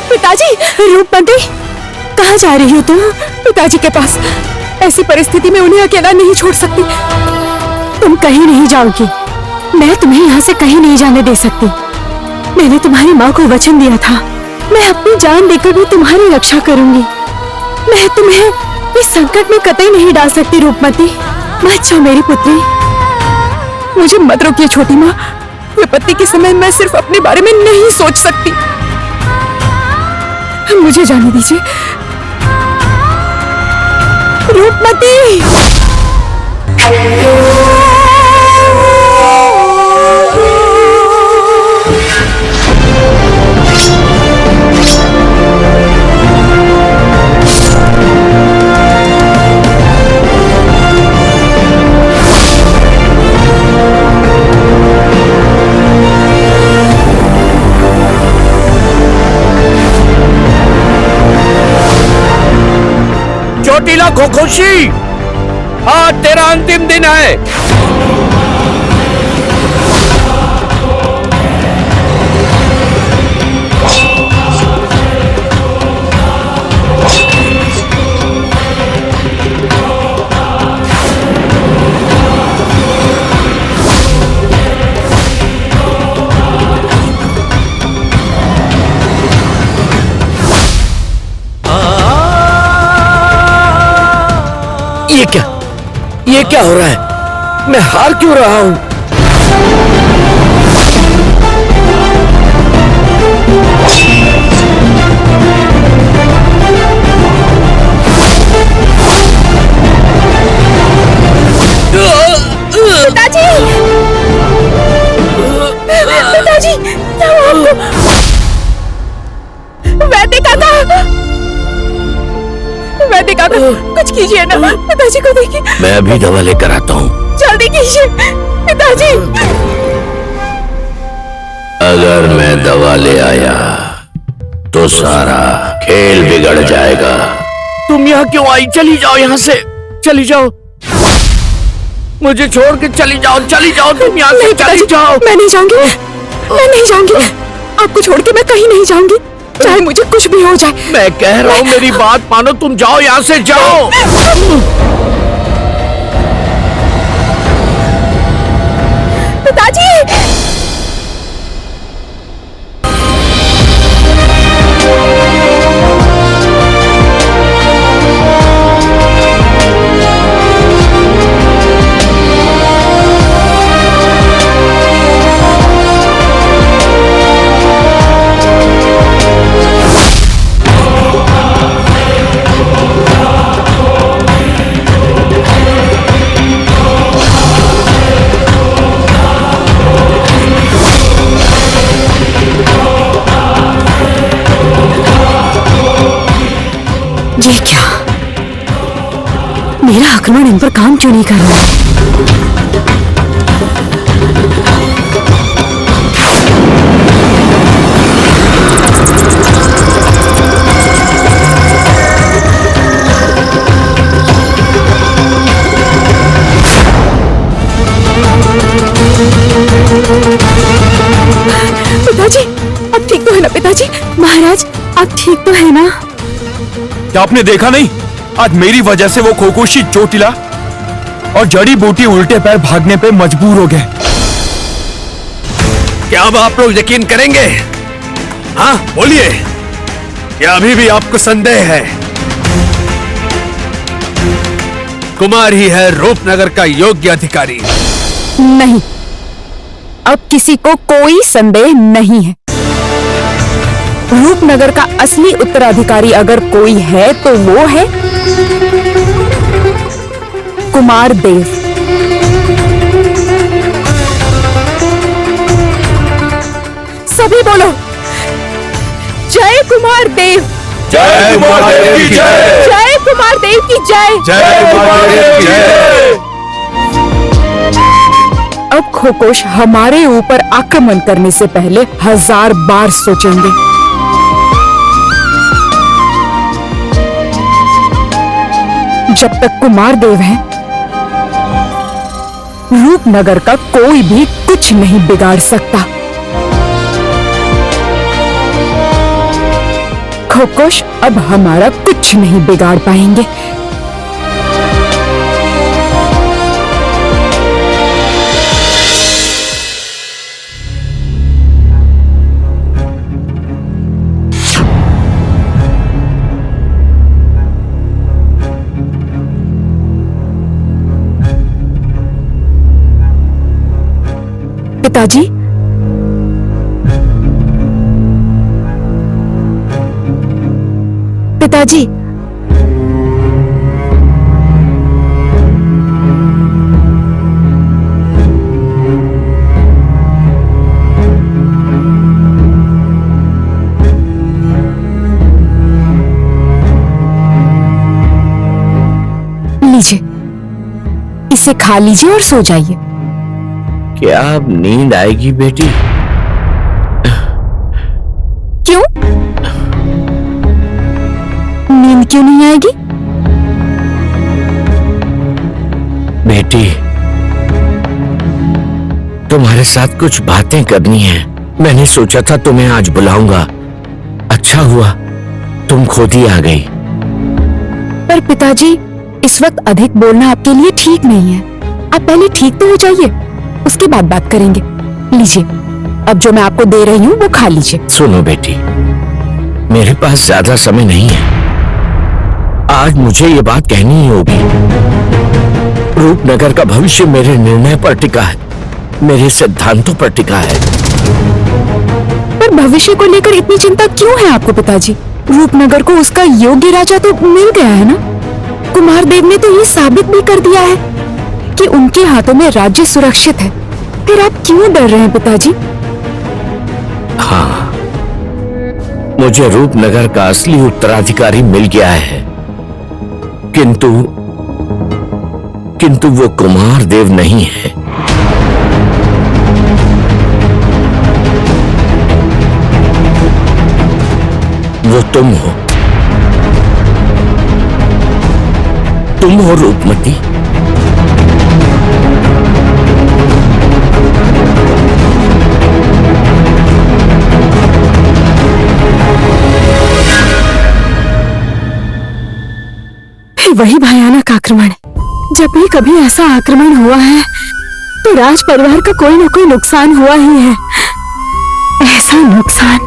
पिताजी, रूपमती, कहाँ जा रही हो तुम? पिताजी के पास। ऐसी परिस्थिति में उन्हें अकेला नहीं छोड़ सकती। तुम कहीं नहीं जाओगी। मैं तुम्हें यहाँ से कहीं नहीं जाने दे सकती। मैंने तुम्हारी माँ को वचन दिया था, मैं अपनी जान देकर भी तुम्हारी रक्षा करूंगी। मैं तुम्हें इस संकट में कतई नहीं डाल सकती रूपमती। मत जाओ मेरी पुत्री। मुझे मत रोकिए छोटी माँ। विपत्ति के समय मैं सिर्फ अपने बारे में नहीं सोच सकती। मुझे जाने दीजिए रूपमती। चोटिला खगोशी, आज तेरा अंतिम दिन है। ये क्या हो रहा है? मैं हार क्यों रहा हूं? पिताजी, पिताजी, क्या हुआ आपको? वैद्य काका, वैद्य काका, कुछ कीजिए ना। पिताजी को देखिए। मैं अभी दवा लेकर आता हूँ। जल्दी कीजिए पिताजी। अगर मैं दवा ले आया तो सारा खेल बिगड़ जाएगा। तुम यहाँ क्यों आई? चली जाओ यहाँ से, चली जाओ। मुझे छोड़ के चली जाओ, चली जाओ। तुम यहाँ से चली जाओ। मैं नहीं जाऊंगी, मैं नहीं जाऊंगी। आपको छोड़ के मैं कहीं नहीं जाऊंगी, चाहे मुझे कुछ भी हो जाए। मैं कह रहा हूँ मेरी बात मानो। तुम जाओ यहाँ से, जाओ। पिताजी, ये क्या? मेरा आक्रमण इन पर काम क्यों नहीं कर रहा है? पिताजी, आप ठीक तो है ना? पिताजी, महाराज, आप ठीक तो है ना? क्या आपने देखा नहीं? आज मेरी वजह से वो खगोशी, चोटिला और जड़ी बूटी उल्टे पैर भागने पे मजबूर हो गए। क्या अब आप लोग यकीन करेंगे? हाँ, बोलिए। क्या अभी भी आपको संदेह है? कुमार ही है रूपनगर का योग्य अधिकारी। नहीं, अब किसी को कोई संदेह नहीं है। रूपनगर का असली उत्तराधिकारी अगर कोई है तो वो है कुमार देव। सभी बोलो, जय कुमार देव, जय कुमार देव की जय, जय कुमार देव की जय, जय कुमार देव की जय। अब खरगोश हमारे ऊपर आक्रमण करने से पहले 1000 बार सोचेंगे। जब तक कुमार देव है, रूपनगर का कोई भी कुछ नहीं बिगाड़ सकता। खरगोश अब हमारा कुछ नहीं बिगाड़ पाएंगे। पिताजी, पिताजी, लीजिए, इसे खा लीजिए और सो जाइए। क्या अब नींद आएगी बेटी? क्यों? नींद क्यों नहीं आएगी? बेटी, तुम्हारे साथ कुछ बातें करनी है। मैंने सोचा था तुम्हें आज बुलाऊंगा। अच्छा हुआ तुम खुद ही आ गई। पर पिताजी, इस वक्त अधिक बोलना आपके लिए ठीक नहीं है। आप पहले ठीक तो हो जाइए, उसके बाद बात करेंगे। लीजिए, अब जो मैं आपको दे रही हूँ वो खा लीजिए। सुनो बेटी, मेरे पास ज्यादा समय नहीं है। आज मुझे ये बात कहनी ही होगी। रूपनगर का भविष्य मेरे निर्णय पर टिका है, मेरे सिद्धांतों पर टिका है। पर भविष्य को लेकर इतनी चिंता क्यों है आपको पिताजी? रूपनगर को उसका योग्य राजा तो मिल गया है ना। कुमार देव ने तो ये साबित भी कर दिया है कि उनके हाथों में राज्य सुरक्षित है। फिर आप क्यों डर रहे हैं पिताजी? हाँ, मुझे रूपनगर का असली उत्तराधिकारी मिल गया है, किंतु वो कुमार देव नहीं है। वो तुम हो। तुम हो रूपमती। वही भयानक आक्रमण। जब भी कभी ऐसा आक्रमण हुआ है तो राज परिवार का कोई ना कोई नुकसान हुआ ही है। ऐसा नुकसान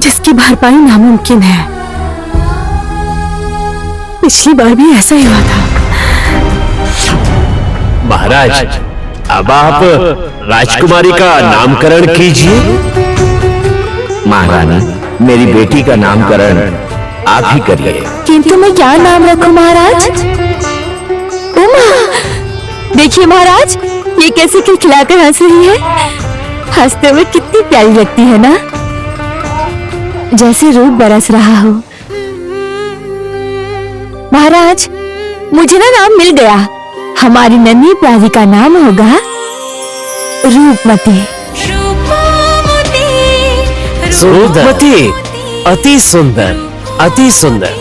जिसकी भरपाई नामुमकिन है। पिछली बार भी ऐसा ही हुआ था। महाराज, अब आप राजकुमारी का नामकरण कीजिए। महारानी, मेरी बेटी का नामकरण आप ही करिए। किंतु मैं क्या नाम रखूं महाराज? उमा! देखिए महाराज, ये कैसे खिलखिलाकर हंस रही है। हंसते हुए कितनी प्यारी लगती है ना, जैसे रूप बरस रहा हो। महाराज, मुझे ना नाम मिल गया। हमारी नन्ही प्यारी का नाम होगा रूपमती। रूपमती, अति सुंदर, अति सुंदर।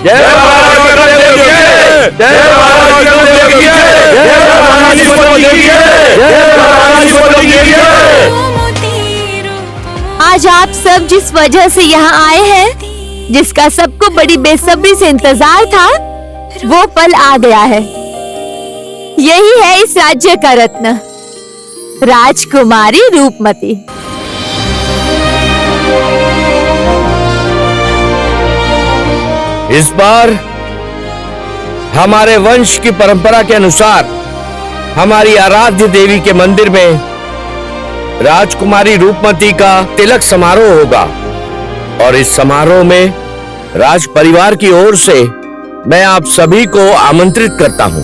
जय महाराज विक्रम देव की जय, जय महाराज विक्रम देव की जय, जय महाराज विक्रम देव की जय, जय महाराज विक्रम देव की जय। आज आप सब जिस वजह से यहाँ आए हैं, जिसका सबको बड़ी बेसब्री से इंतजार था, वो पल आ गया है। यही है इस राज्य का रत्न, राजकुमारी रूपमती। इस बार हमारे वंश की परंपरा के अनुसार हमारी आराध्य देवी के मंदिर में राजकुमारी रूपमती का तिलक समारोह होगा और इस समारोह में राज परिवार की ओर से मैं आप सभी को आमंत्रित करता हूं।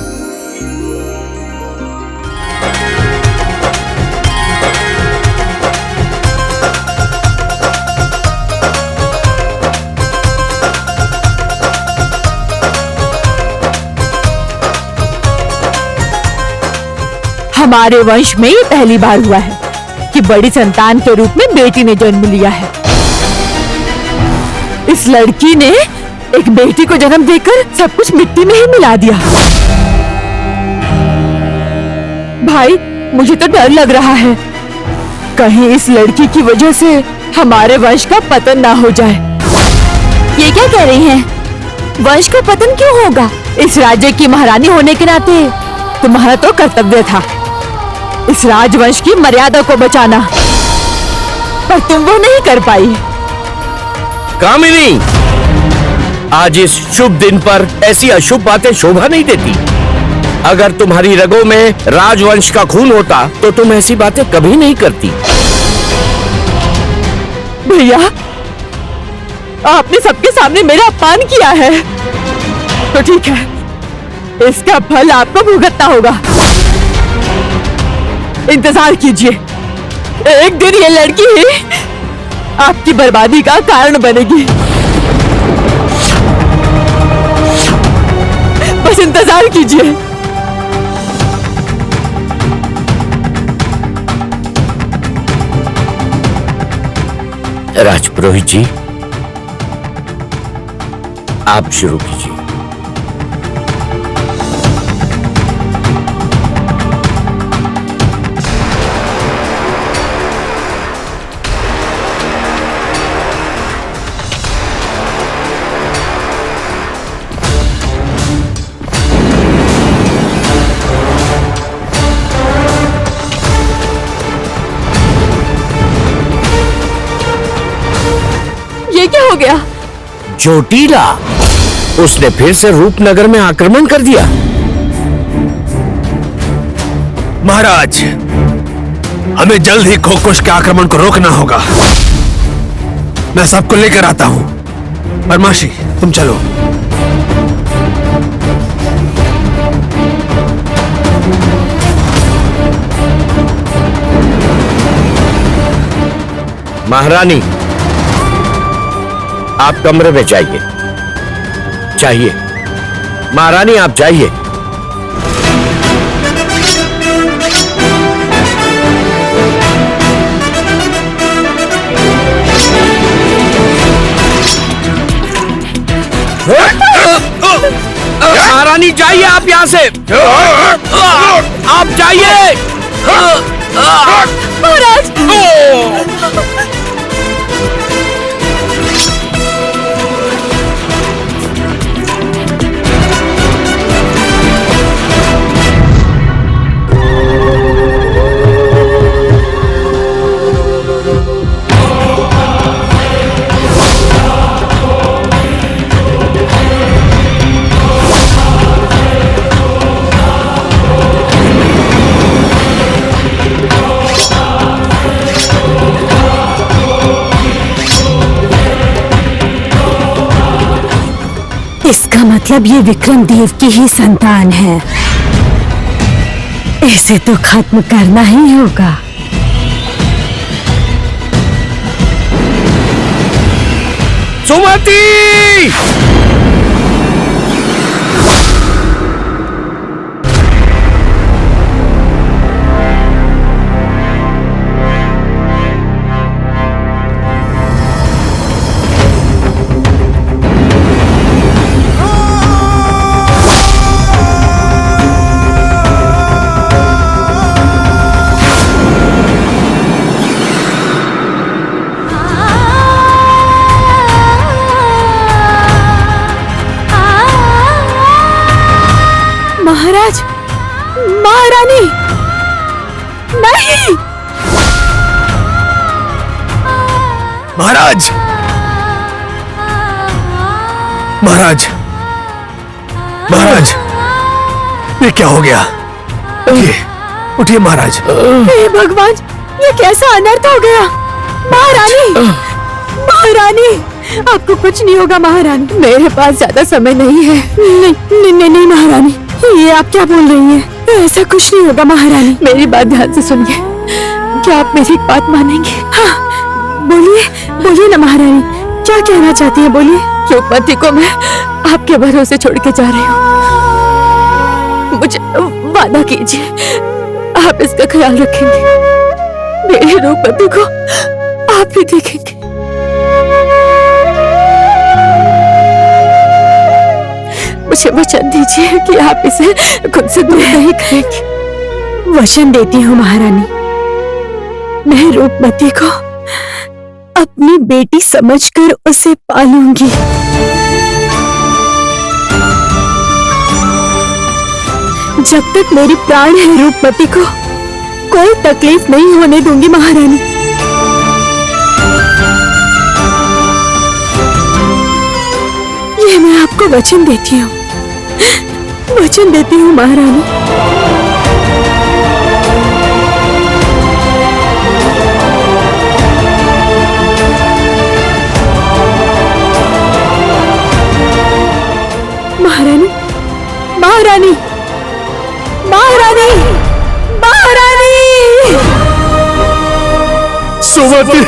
हमारे वंश में ये पहली बार हुआ है कि बड़ी संतान के रूप में बेटी ने जन्म लिया है। इस लड़की ने एक बेटी को जन्म देकर सब कुछ मिट्टी में ही मिला दिया। भाई, मुझे तो डर लग रहा है, कहीं इस लड़की की वजह से हमारे वंश का पतन ना हो जाए। ये क्या कह रही हैं? वंश का पतन क्यों होगा? इस राज्य की महारानी होने के नाते तुम्हारा तो कर्तव्य था इस राजवंश की मर्यादा को बचाना, पर तुम वो नहीं कर पाई। कामिनी, आज इस शुभ दिन पर ऐसी अशुभ बातें शोभा नहीं देती। अगर तुम्हारी रगों में राजवंश का खून होता तो तुम ऐसी बातें कभी नहीं करती। भैया, आपने सबके सामने मेरा अपमान किया है, तो ठीक है, इसका फल आपको भुगतना होगा। इंतजार कीजिए, एक दिन ये लड़की ही आपकी बर्बादी का कारण बनेगी। बस इंतजार कीजिए। राजपुरोहित जी, आप शुरू कीजिए। ये क्या हो गया? चोटीला, उसने फिर से रूपनगर में आक्रमण कर दिया। महाराज, हमें जल्द ही खोखोश के आक्रमण को रोकना होगा। मैं सबको लेकर आता हूं। परमाशी, तुम चलो। महारानी, आप कमरे में जाइए। जाइए महारानी, आप जाइए। महारानी जाइए आप यहां से। आप जाइए। महाराज, इसका मतलब ये विक्रम देव की ही संतान है। इसे तो खत्म करना ही होगा। सुमति! महाराज, महारानी, नहीं। महाराज, महाराज, महाराज, ये क्या हो गया? उठिए, उठिए महाराज। हे भगवान, ये कैसा अनर्थ हो गया? महारानी, महारानी, आपको कुछ नहीं होगा महारानी। मेरे पास ज्यादा समय नहीं है। नहीं, नहीं, नहीं, नहीं महारानी, ये आप क्या बोल रही हैं? ऐसा कुछ नहीं होगा महारानी। मेरी बात ध्यान से सुनिए। क्या आप मेरी एक बात मानेंगे? हाँ, बोलिए, बोलिए ना महारानी, क्या कहना चाहती हैं? बोलिए। रूपमती को मैं आपके भरोसे छोड़ के जा रही हूँ। मुझे वादा कीजिए, आप इसका ख्याल रखेंगे। मेरे रूपवती को आप ही देखेंगे। मुझे वचन दीजिए कि आप इसे खुद से दूर नहीं करेंगे। वचन देती हूँ महारानी, मैं रूपमती को अपनी बेटी समझकर उसे पालूंगी। जब तक मेरी प्राण है रूपमती को कोई तकलीफ नहीं होने दूंगी महारानी। ये मैं आपको वचन देती हूँ, वचन देती हूँ महारानी। महारानी, महारानी, महारानी, महारानी, सुमति,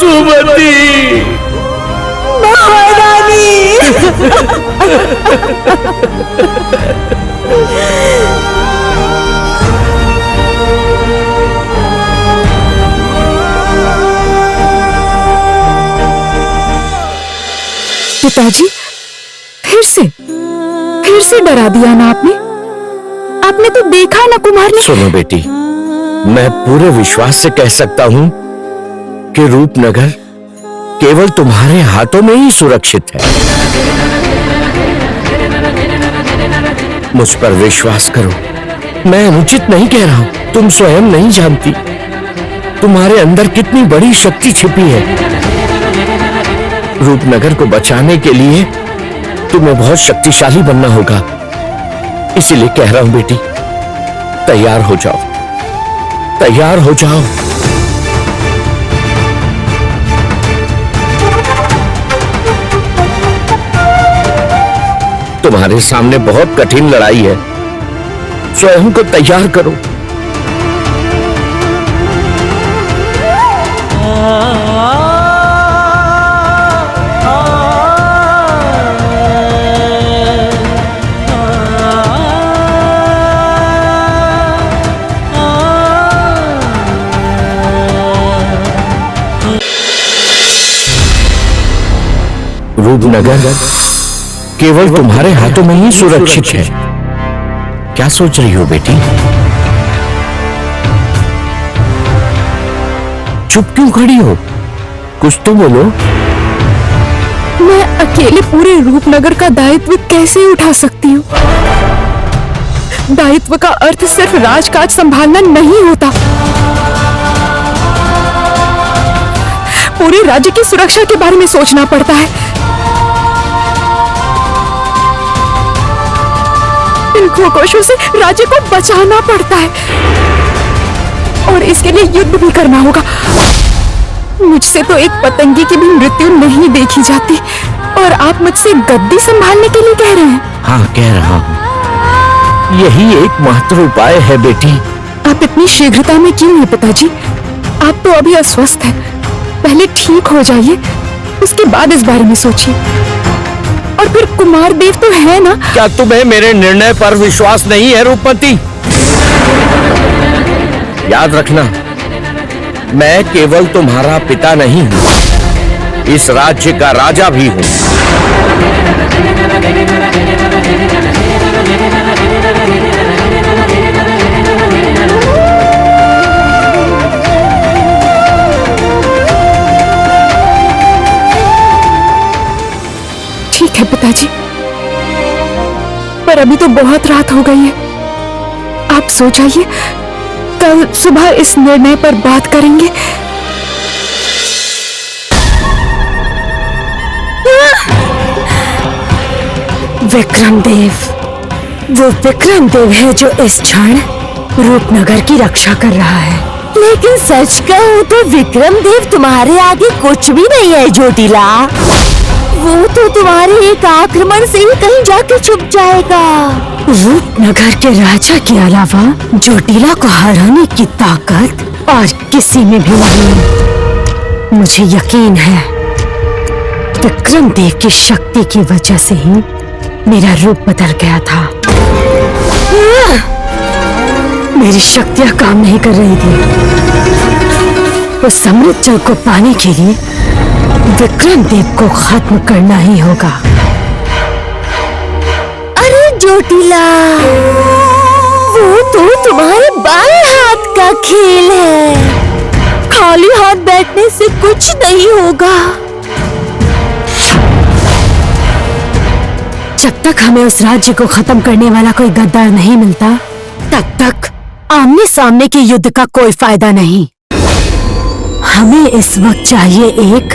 सुमति, महारानी। पिताजी, फिर से डरा दिया ना आपने। आपने तो देखा ना कुमार ने। सुनो बेटी, मैं पूरे विश्वास से कह सकता हूँ कि रूपनगर केवल तुम्हारे हाथों में ही सुरक्षित है। मुझ पर विश्वास करो, मैं अनुचित नहीं कह रहा हूँ। तुम स्वयं नहीं जानती तुम्हारे अंदर कितनी बड़ी शक्ति छिपी है। रूपनगर को बचाने के लिए तुम्हें बहुत शक्तिशाली बनना होगा। इसीलिए कह रहा हूं बेटी, तैयार हो जाओ, तैयार हो जाओ। तुम्हारे सामने बहुत कठिन लड़ाई है, स्वयं को तैयार करो। रूपनगर केवल तुम्हारे हाथों में ही सुरक्षित है। क्या सोच रही हो बेटी? चुप क्यों खड़ी हो? कुछ तो बोलो। मैं अकेले पूरे रूपनगर का दायित्व कैसे उठा सकती हूँ? दायित्व का अर्थ सिर्फ राजकाज संभालना नहीं होता, पूरे राज्य की सुरक्षा के बारे में सोचना पड़ता है। इन खरगोशों से राज्य को बचाना पड़ता है और इसके लिए युद्ध भी करना होगा। मुझसे तो एक पतंगी की भी मृत्यु नहीं देखी जाती और आप मुझसे गद्दी संभालने के लिए कह रहे हैं? हाँ, कह रहा हूँ। यही एकमात्र उपाय है बेटी। आप इतनी शीघ्रता में क्यों हैं पिताजी? आप तो अभी अस्वस्थ हैं। पहले ठीक हो जाइए, उसके बाद इस बारे में सोचिए। और फिर कुमार देव तो है ना? क्या तुम्हें मेरे निर्णय पर विश्वास नहीं है रूपमती? याद रखना, मैं केवल तुम्हारा पिता नहीं हूं, इस राज्य का राजा भी हूं। ठीक है पिताजी, पर अभी तो बहुत रात हो गई है। आप सो जाइए, कल सुबह इस निर्णय पर बात करेंगे। विक्रमदेव, वो विक्रमदेव है जो इस क्षण रूपनगर की रक्षा कर रहा है। लेकिन सच कहूं तो विक्रमदेव तुम्हारे आगे कुछ भी नहीं है ज्योतिला। वो तो तुम्हारे एक आक्रमण से ही कहीं जाके छुप जाएगा। रूपनगर के राजा के अलावा ज्योतिला को हराने की ताकत और किसी में भी नहीं। मुझे यकीन है विक्रमदेव की शक्ति की वजह से ही मेरा रूप बदल गया था। मेरी शक्तियां काम नहीं कर रही थी। उस अमृत जल को पाने के लिए विक्रम देव को खत्म करना ही होगा। अरे जोटिला, वो तो तुम्हारे बाएं हाथ का खेल है। खाली हाथ बैठने से कुछ नहीं होगा। जब तक हमें उस राज्य को खत्म करने वाला कोई गद्दार नहीं मिलता, तब तक आमने सामने के युद्ध का कोई फायदा नहीं। हमें इस वक्त चाहिए एक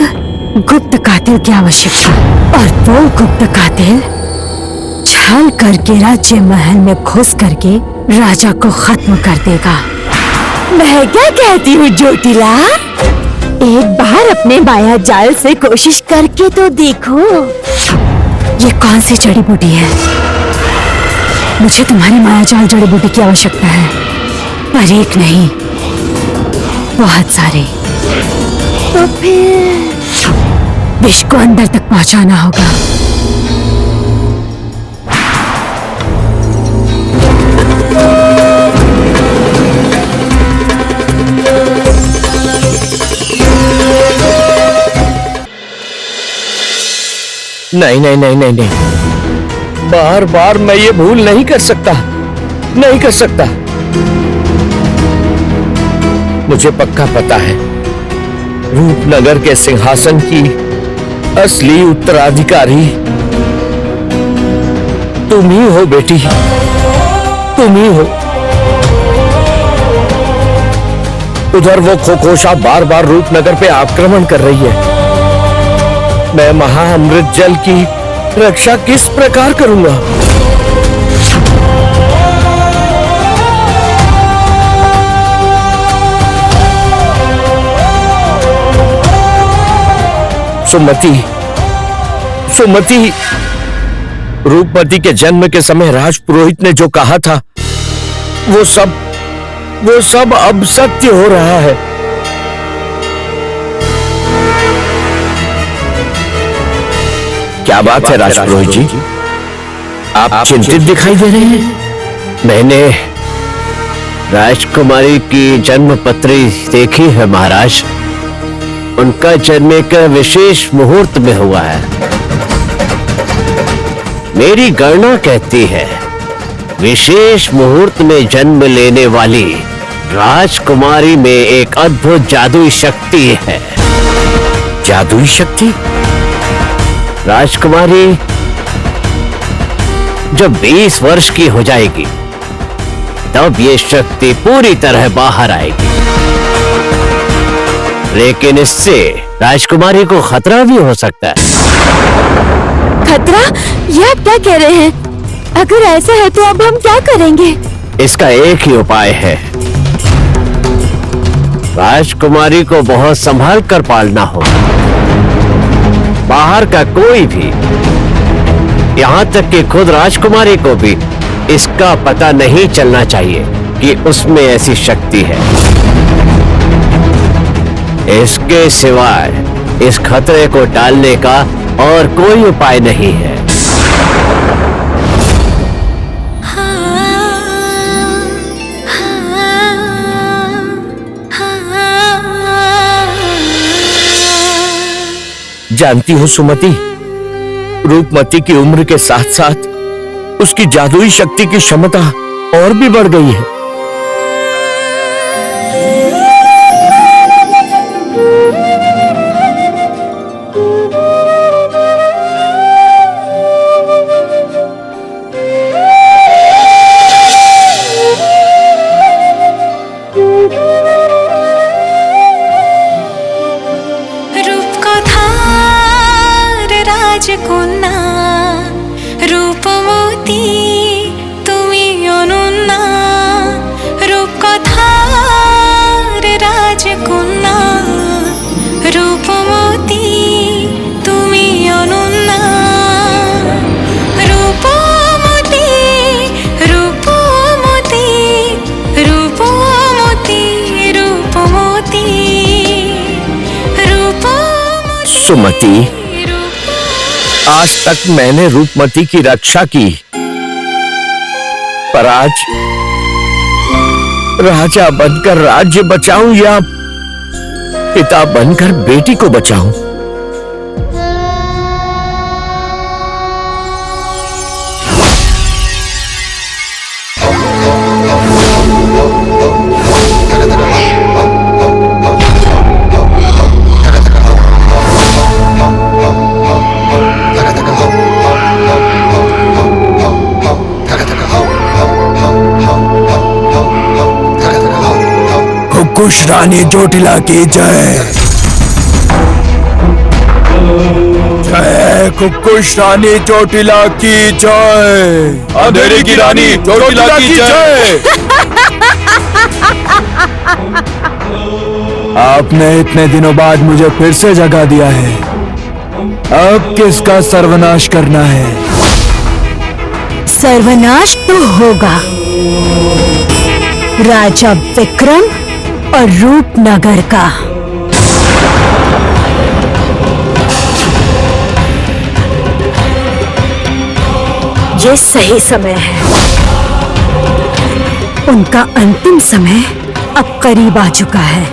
गुप्त कातिल की आवश्यकता, और वो गुप्त कातिल छल करके राज्य महल में घुस करके राजा को खत्म कर देगा। मैं क्या कहती हूँ जोटिला, एक बार अपने माया जाल से कोशिश करके तो देखो। ये कौन सी जड़ी बूटी है? मुझे तुम्हारी मायाजाल जड़ी बूटी की आवश्यकता है, पर एक नहीं, बहुत सारे। तो फिर विष को अंदर तक पहुंचाना होगा। नहीं नहीं नहीं नहीं नहीं, बार बार मैं ये भूल नहीं कर सकता, नहीं कर सकता। मुझे पक्का पता है रूपनगर के सिंहासन की असली उत्तराधिकारी तुम ही हो बेटी, तुम ही हो। उधर वो खोखोशा बार बार रूपनगर पे आक्रमण कर रही है। मैं महाअमृत जल की रक्षा किस प्रकार करूंगा? सुमति, सुमति, रूपमती के जन्म के समय राजपुरोहित ने जो कहा था वो सब अब सत्य हो रहा है। क्या बात है राजपुरोहित जी, आप चिंतित दिखाई दे रहे हैं। मैंने राजकुमारी की जन्म पत्री देखी है महाराज। उनका जन्म एक विशेष मुहूर्त में हुआ है। मेरी गणना कहती है विशेष मुहूर्त में जन्म लेने वाली राजकुमारी में एक अद्भुत जादुई शक्ति है। जादुई शक्ति? राजकुमारी जब 20 वर्ष की हो जाएगी तब ये शक्ति पूरी तरह बाहर आएगी, लेकिन इससे राजकुमारी को खतरा भी हो सकता है। खतरा? ये आप क्या कह रहे हैं? अगर ऐसा है तो अब हम क्या करेंगे? इसका एक ही उपाय है, राजकुमारी को बहुत संभाल कर पालना होगा। बाहर का कोई भी, यहाँ तक कि खुद राजकुमारी को भी इसका पता नहीं चलना चाहिए कि उसमें ऐसी शक्ति है। इसके सिवाय इस खतरे को टालने का और कोई उपाय नहीं है। जानती हो सुमति, रूपमती की उम्र के साथ साथ उसकी जादुई शक्ति की क्षमता और भी बढ़ गई है। রাজকন্যা রূপমতী তুমি অনন্যা, রূপকথার রাজকন্যা রূপমতী তুমি অনন্যা, রূপমতী রূপমতী রূপমতী রূপমতী রূপমতী। सुमति, आज तक मैंने रूपमती की रक्षा की, पर आज राजा बनकर राज्य बचाऊं या पिता बनकर बेटी को बचाऊं? कुश रानी चोटिला की जय। जय कुकुश रानी चोटिला की जय। अंधेरे की रानी चोटिला की जय। आपने इतने दिनों बाद मुझे फिर से जगा दिया है। अब किसका सर्वनाश करना है? सर्वनाश तो होगा राजा विक्रम और रूपनगर का। ये सही समय है। उनका अंतिम समय अब करीब आ चुका है।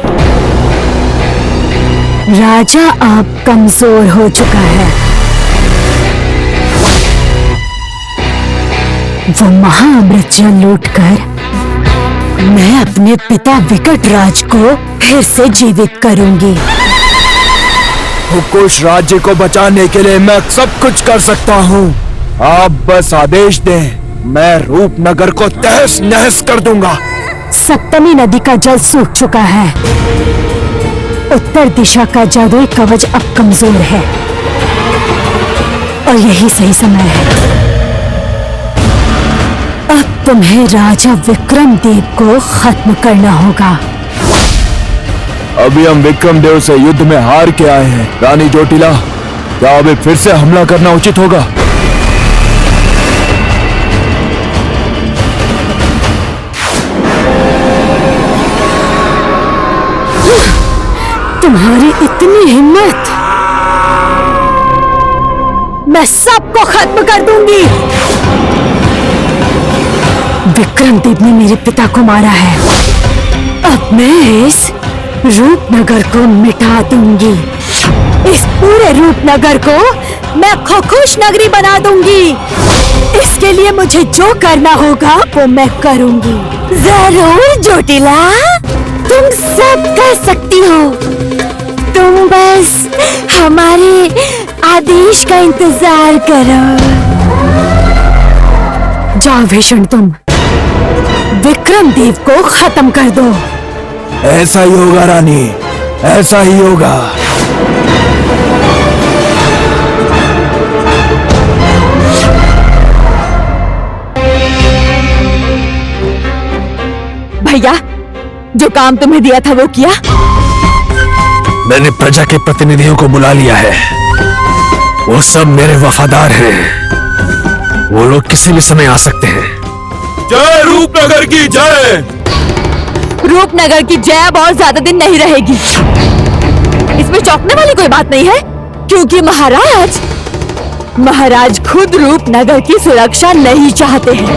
राजा अब कमजोर हो चुका है। वो महाअमृत जल लूटकर मैं अपने पिता विकट राज को फिर से जीवित करूंगी। कुकुश राज्य को बचाने के लिए मैं सब कुछ कर सकता हूँ। आप बस आदेश दें, मैं रूपनगर को तहस नहस कर दूंगा। सप्तमी नदी का जल सूख चुका है। उत्तर दिशा का जादुई कवच अब कमजोर है और यही सही समय है। अब तुम्हें राजा विक्रम देव को खत्म करना होगा। अभी हम विक्रम देव से युद्ध में हार के आए हैं। रानी चोटिला, क्या अभी फिर से हमला करना उचित होगा? तुम्हारी इतनी हिम्मत! मैं सबको खत्म कर दूंगी। विक्रम देव ने मेरे पिता को मारा है। अब मैं इस रूपनगर को मिटा दूंगी। इस पूरे रूपनगर को मैं खुश नगरी बना दूंगी। इसके लिए मुझे जो करना होगा वो मैं करूंगी। जरूर चोटिला, तुम सब कर सकती हो। तुम बस हमारे आदेश का इंतजार करो। जाओ भीषण, तुम विक्रम देव को खत्म कर दो। ऐसा ही होगा रानी, ऐसा ही होगा। भैया, जो काम तुम्हें दिया था वो किया? मैंने प्रजा के प्रतिनिधियों को बुला लिया है। वो सब मेरे वफादार हैं। वो लोग किसी भी समय आ सकते हैं। जय रूपनगर की जय। रूपनगर की जय अब और ज्यादा दिन नहीं रहेगी। इसमें चौंकने वाली कोई बात नहीं है, क्योंकि महाराज खुद रूपनगर की सुरक्षा नहीं चाहते हैं।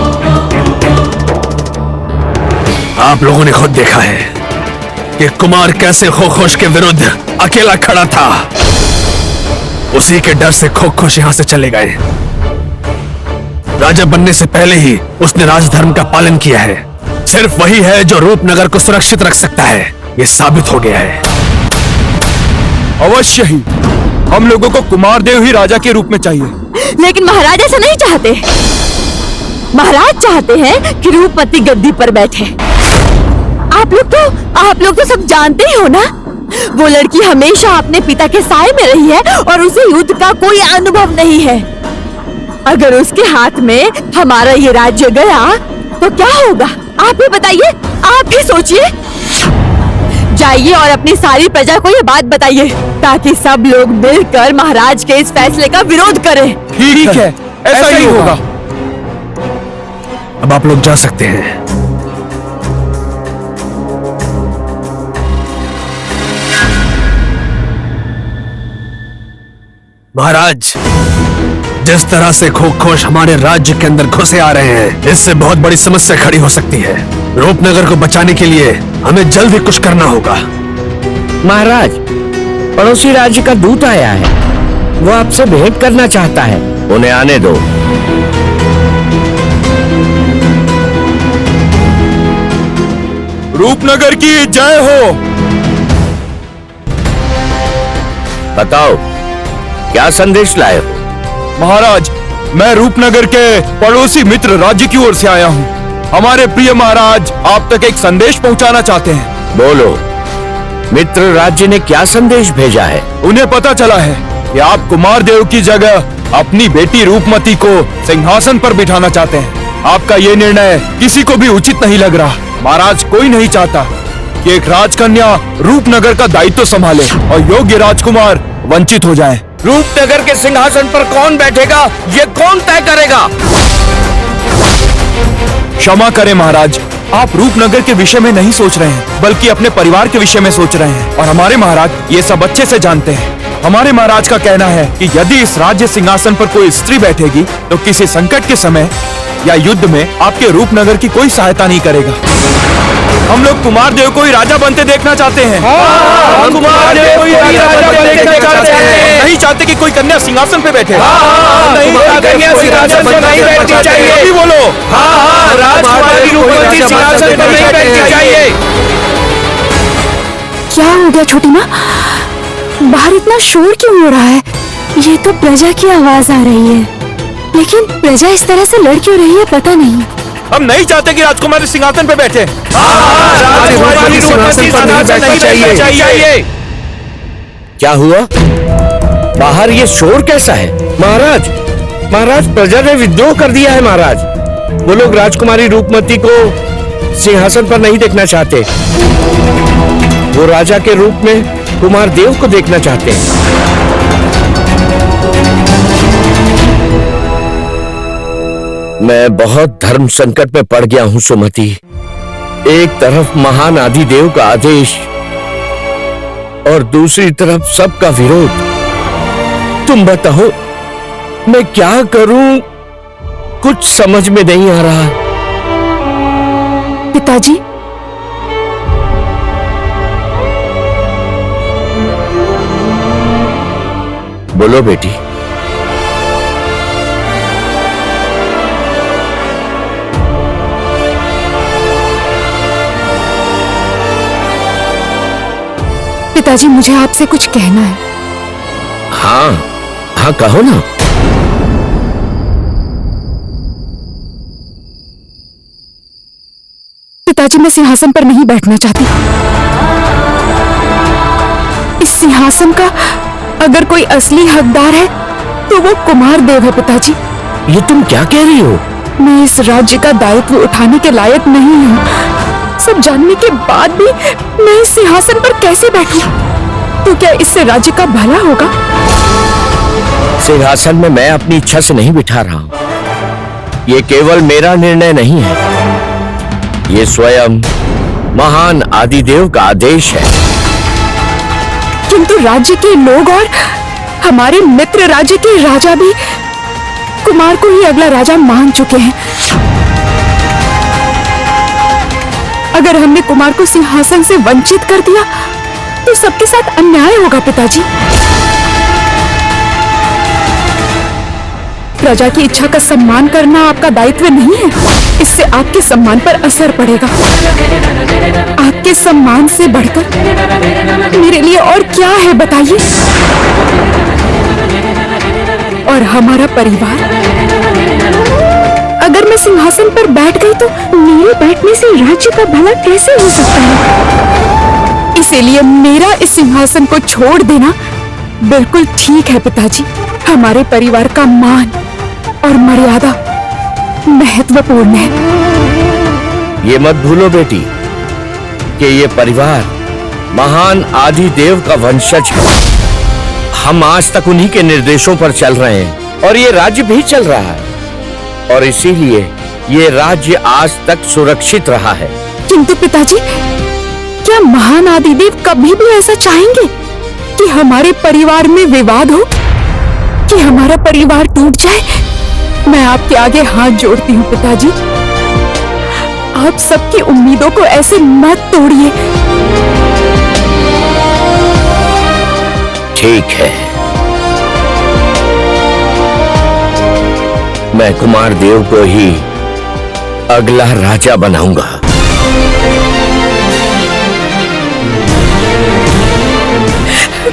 आप लोगों ने खुद देखा है कि कुमार कैसे खोखोश के विरुद्ध अकेला खड़ा था। उसी के डर से खोखोश यहां से चले गए। राजा बनने से पहले ही उसने राजधर्म का पालन किया है। सिर्फ वही है जो रूपनगर को सुरक्षित रख सकता है। ये साबित हो गया है। अवश्य ही हम लोगों को कुमार देव ही राजा के रूप में चाहिए। लेकिन महाराज ऐसा नहीं चाहते। महाराज चाहते हैं कि रूपमती गद्दी पर बैठे। आप लोग तो सब जानते ही हो ना, वो लड़की हमेशा अपने पिता के साए में रही है और उसे युद्ध का कोई अनुभव नहीं है। अगर उसके हाथ में हमारा ये राज्य गया तो क्या होगा? आप ही बताइए, आप ही सोचिए। जाइए और अपनी सारी प्रजा को ये बात बताइए, ताकि सब लोग मिलकर महाराज के इस फैसले का विरोध करें। ठीक है, ऐसा ही होगा। अब आप लोग जा सकते हैं। महाराज, जिस तरह से खोखोश हमारे राज्य के अंदर घुसे आ रहे हैं, इससे बहुत बड़ी समस्या खड़ी हो सकती है। रूपनगर को बचाने के लिए हमें जल्द ही कुछ करना होगा। महाराज, पड़ोसी राज्य का दूत आया है। वो आपसे भेंट करना चाहता है। उन्हें आने दो। रूपनगर की जय हो। बताओ, क्या संदेश लाए हो? महाराज, मैं रूपनगर के पड़ोसी मित्र राज्य की ओर से आया हूँ। हमारे प्रिय महाराज आप तक एक संदेश पहुँचाना चाहते हैं। बोलो, मित्र राज्य ने क्या संदेश भेजा है? उन्हें पता चला है कि आप कुमार देव की जगह अपनी बेटी रूपमती को सिंहासन पर बिठाना चाहते हैं। आपका ये निर्णय किसी को भी उचित नहीं लग रहा। महाराज, कोई नहीं चाहता कि एक राजकन्या रूपनगर का दायित्व संभाले और योग्य राजकुमार वंचित हो जाएं। रूपनगर के सिंहासन पर कौन बैठेगा, ये कौन तय करेगा? क्षमा करें महाराज, आप रूपनगर के विषय में नहीं सोच रहे हैं, बल्कि अपने परिवार के विषय में सोच रहे हैं। और हमारे महाराज ये सब अच्छे से जानते हैं। हमारे महाराज का कहना है कि यदि इस राज्य सिंहासन पर कोई स्त्री बैठेगी तो किसी संकट के समय या युद्ध में आपके रूपनगर की कोई सहायता नहीं करेगा। हम लोग कुमार देव को ही राजा बनते देखना चाहते हैं। हम कुमार देव को ही राजा बनते देखना चाहते हैं। नहीं चाहते कि कोई कन्या सिंहासन पे बैठे। नहीं, कन्या सिंहासन पर नहीं बैठनी चाहिए। अभी बोलो। राजकुमारी रूपमती सिंहासन पर नहीं बैठनी चाहिए। क्या हो गया छोटी माँ? बाहर इतना शोर क्यों हो रहा है? ये तो प्रजा की आवाज आ रही है, लेकिन प्रजा इस तरह से लड़ क्यों रही है पता नहीं। हम नहीं चाहते कि राजकुमारी सिंहासन पे बैठे। राजकुमारी सिंहासन पर नहीं बैठनी चाहिए। क्या हुआ? बाहर ये शोर कैसा है? महाराज, महाराज, प्रजा ने विद्रोह कर दिया है। महाराज, वो लोग राजकुमारी रूपमती को सिंहासन पर नहीं देखना चाहते। वो राजा के रूप में कुमार देव को देखना चाहते हैं। मैं बहुत धर्म संकट में पड़ गया हूं सुमति। एक तरफ महान आदिदेव का आदेश और दूसरी तरफ सबका विरोध। तुम बताओ, मैं क्या करूं? कुछ समझ में नहीं आ रहा। पिताजी, बोलो बेटी। पिताजी, मुझे आपसे कुछ कहना है। हाँ हाँ, कहो ना। पिताजी, मैं सिंहासन पर नहीं बैठना चाहती। इस सिंहासन का अगर कोई असली हकदार है तो वो कुमार देव है। पिताजी, ये तुम क्या कह रही हो? मैं इस राज्य का दायित्व उठाने के लायक नहीं हूँ। सब जानने के बाद भी मैं इस सिंहासन पर कैसे बैठूं? तो क्या इससे राज्य का भला होगा? सिंहासन में मैं अपनी इच्छा से नहीं बिठा रहा हूं। ये केवल मेरा निर्णय नहीं है, ये स्वयं महान आदिदेव का आदेश है। किंतु राज्य के लोग और हमारे मित्र राज्य के राजा भी कुमार को ही अगला राजा मान चुके हैं। अगर हमने कुमार को सिंहासन से वंचित कर दिया तो सबके साथ अन्याय होगा। पिताजी, प्रजा की इच्छा का सम्मान करना आपका दायित्व नहीं है। इससे आपके सम्मान पर असर पड़ेगा। आपके सम्मान से बढ़कर मेरे लिए और क्या है बताइए? और हमारा परिवार, अगर मैं सिंहासन पर बैठ गई तो मेरे बैठने से राज्य का भला कैसे हो सकता है? इसीलिए मेरा इस सिंहासन को छोड़ देना बिल्कुल ठीक है। पिताजी, हमारे परिवार का मान और मर्यादा महत्वपूर्ण है। ये मत भूलो बेटी कि ये परिवार महान आदिदेव का वंशज है। हम आज तक उन्हीं के निर्देशों पर चल रहे हैं और ये राज्य भी चल रहा है और इसीलिए ये राज्य आज तक सुरक्षित रहा है। किंतु पिताजी, क्या महान आदिदेव कभी भी ऐसा चाहेंगे कि हमारे परिवार में विवाद हो? कि हमारा परिवार टूट जाए। मैं आपके आगे हाथ जोड़ती हूँ पिताजी, आप सबकी उम्मीदों को ऐसे मत तोड़िए। ठीक है, मैं कुमार देव को ही अगला राजा बनाऊंगा।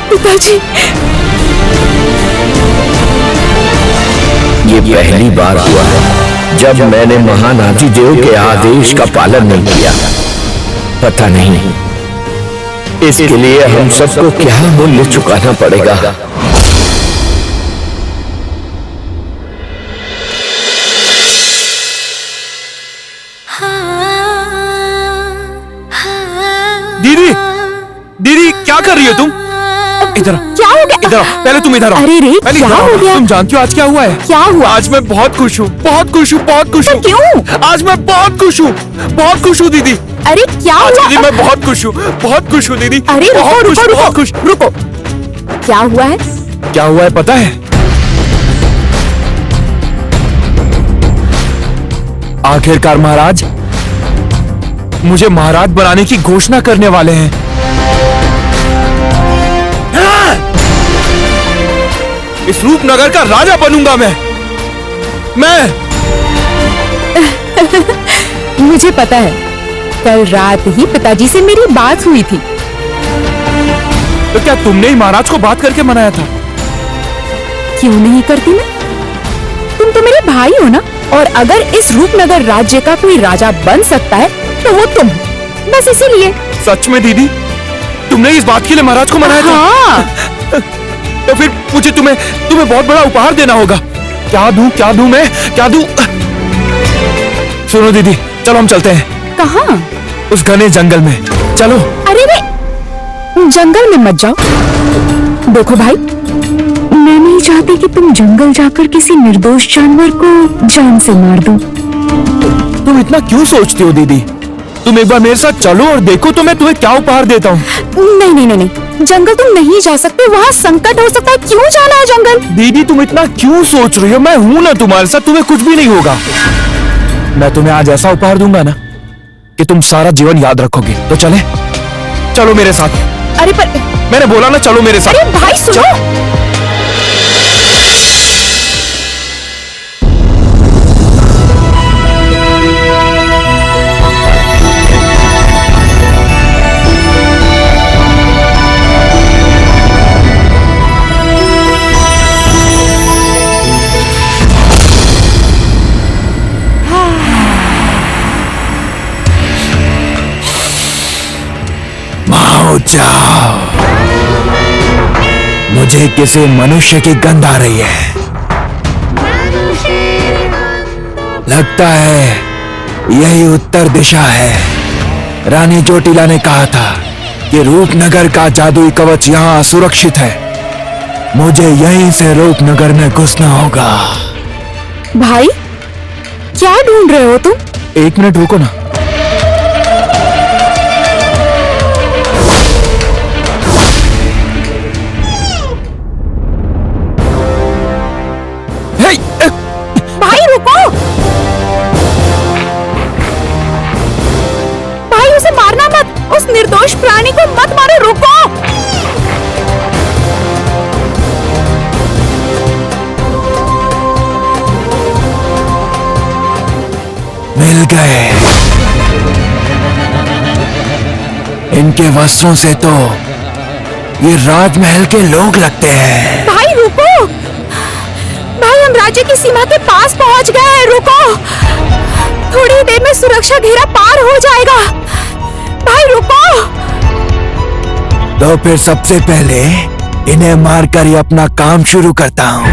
पिताजी, ये पहली बार हुआ है जब मैंने महान आदिदेव के आदेश का पालन नहीं किया। पता नहीं इसके लिए हम सबको क्या मूल्य चुकाना पड़ेगा। दीदी, दीदी क्या कर रही हो तुम? इधर आओ, क्या हो गया? इधर आओ, पहले तुम इधर आओ। अरे रे, पहले क्या इधर आओ। हो गया? तुम जानती हो आज क्या हुआ है? क्या हुआ? आज मैं बहुत खुश हूँ, बहुत खुश हूँ, बहुत खुश हूँ। क्यों? आज मैं बहुत खुश हूँ, बहुत खुश हूँ दीदी। अरे क्या आज हुआ? दीदी मैं बहुत खुश हूँ, बहुत खुश हूँ दीदी। अरे रुको बहुत खुश, रुको बहुत खुश। रुको, क्या हुआ है? क्या हुआ है पता है? आखिरकार महाराज मुझे महाराज बनाने की घोषणा करने वाले हैं। इस रूपनगर का राजा बनूंगा मैं। मुझे पता है, कल रात ही पिताजी से मेरी बात हुई थी। तो क्या तुमने ही महाराज को बात करके मनाया था? क्यों नहीं करती मैं? तुम तो मेरे भाई हो ना, और अगर इस रूपनगर राज्य का कोई राजा बन सकता है तो वो तुम, बस इसीलिए। सच में दीदी, तुमने इस बात के लिए महाराज को मनाया था? हाँ। तो फिर मुझे तुम्हें बहुत बड़ा उपहार देना होगा। क्या दूं मैं, क्या दूं? सुनो दीदी, चलो हम चलते हैं। कहाँ? उस घने जंगल में चलो। अरे रे, जंगल में मत जाओ। देखो भाई, मैं नहीं चाहती कि तुम जंगल जाकर किसी निर्दोष जानवर को जान से मार दो। तुम इतना क्यों सोचती हो दीदी? तुम एक बार मेरे साथ चलो और देखो तो मैं तुम्हें क्या उपहार देता हूँ। नहीं नहीं नहीं नहीं, जंगल तुम नहीं जा सकते, वहाँ संकट हो सकता है। क्यों जाना है जंगल? दीदी तुम इतना क्यों सोच रही हो? मैं हूं ना तुम्हारे साथ, तुम्हें कुछ भी नहीं होगा। मैं तुम्हें आज ऐसा उपहार दूंगा ना कि तुम सारा जीवन याद रखोगे। तो चलो मेरे साथ। अरे पर, मैंने बोला ना चलो मेरे साथ। अरे भाई सुनो। जाओ, मुझे किसी मनुष्य की गंध आ रही है। लगता है यही उत्तर दिशा है। रानी चोटिला ने कहा था कि रूपनगर का जादुई कवच यहाँ सुरक्षित है। मुझे यहीं से रूपनगर में घुसना होगा। भाई, क्या ढूंढ रहे हो तुम? एक मिनट रुको ना। भाई रुको! भाई उसे मारना मत, उस निर्दोष प्राणी को मत मारो, रुको! मिल गए। इनके वस्त्रों से तो ये राजमहल के लोग लगते हैं। भाई रुको! भाई हम राज्य की सीमा के पास पहुंच गए हैं, रुको! थोड़ी देर में सुरक्षा घेरा पार हो जाएगा। भाई रुको! तो फिर सबसे पहले इन्हें मारकर ही अपना काम शुरू करता हूँ।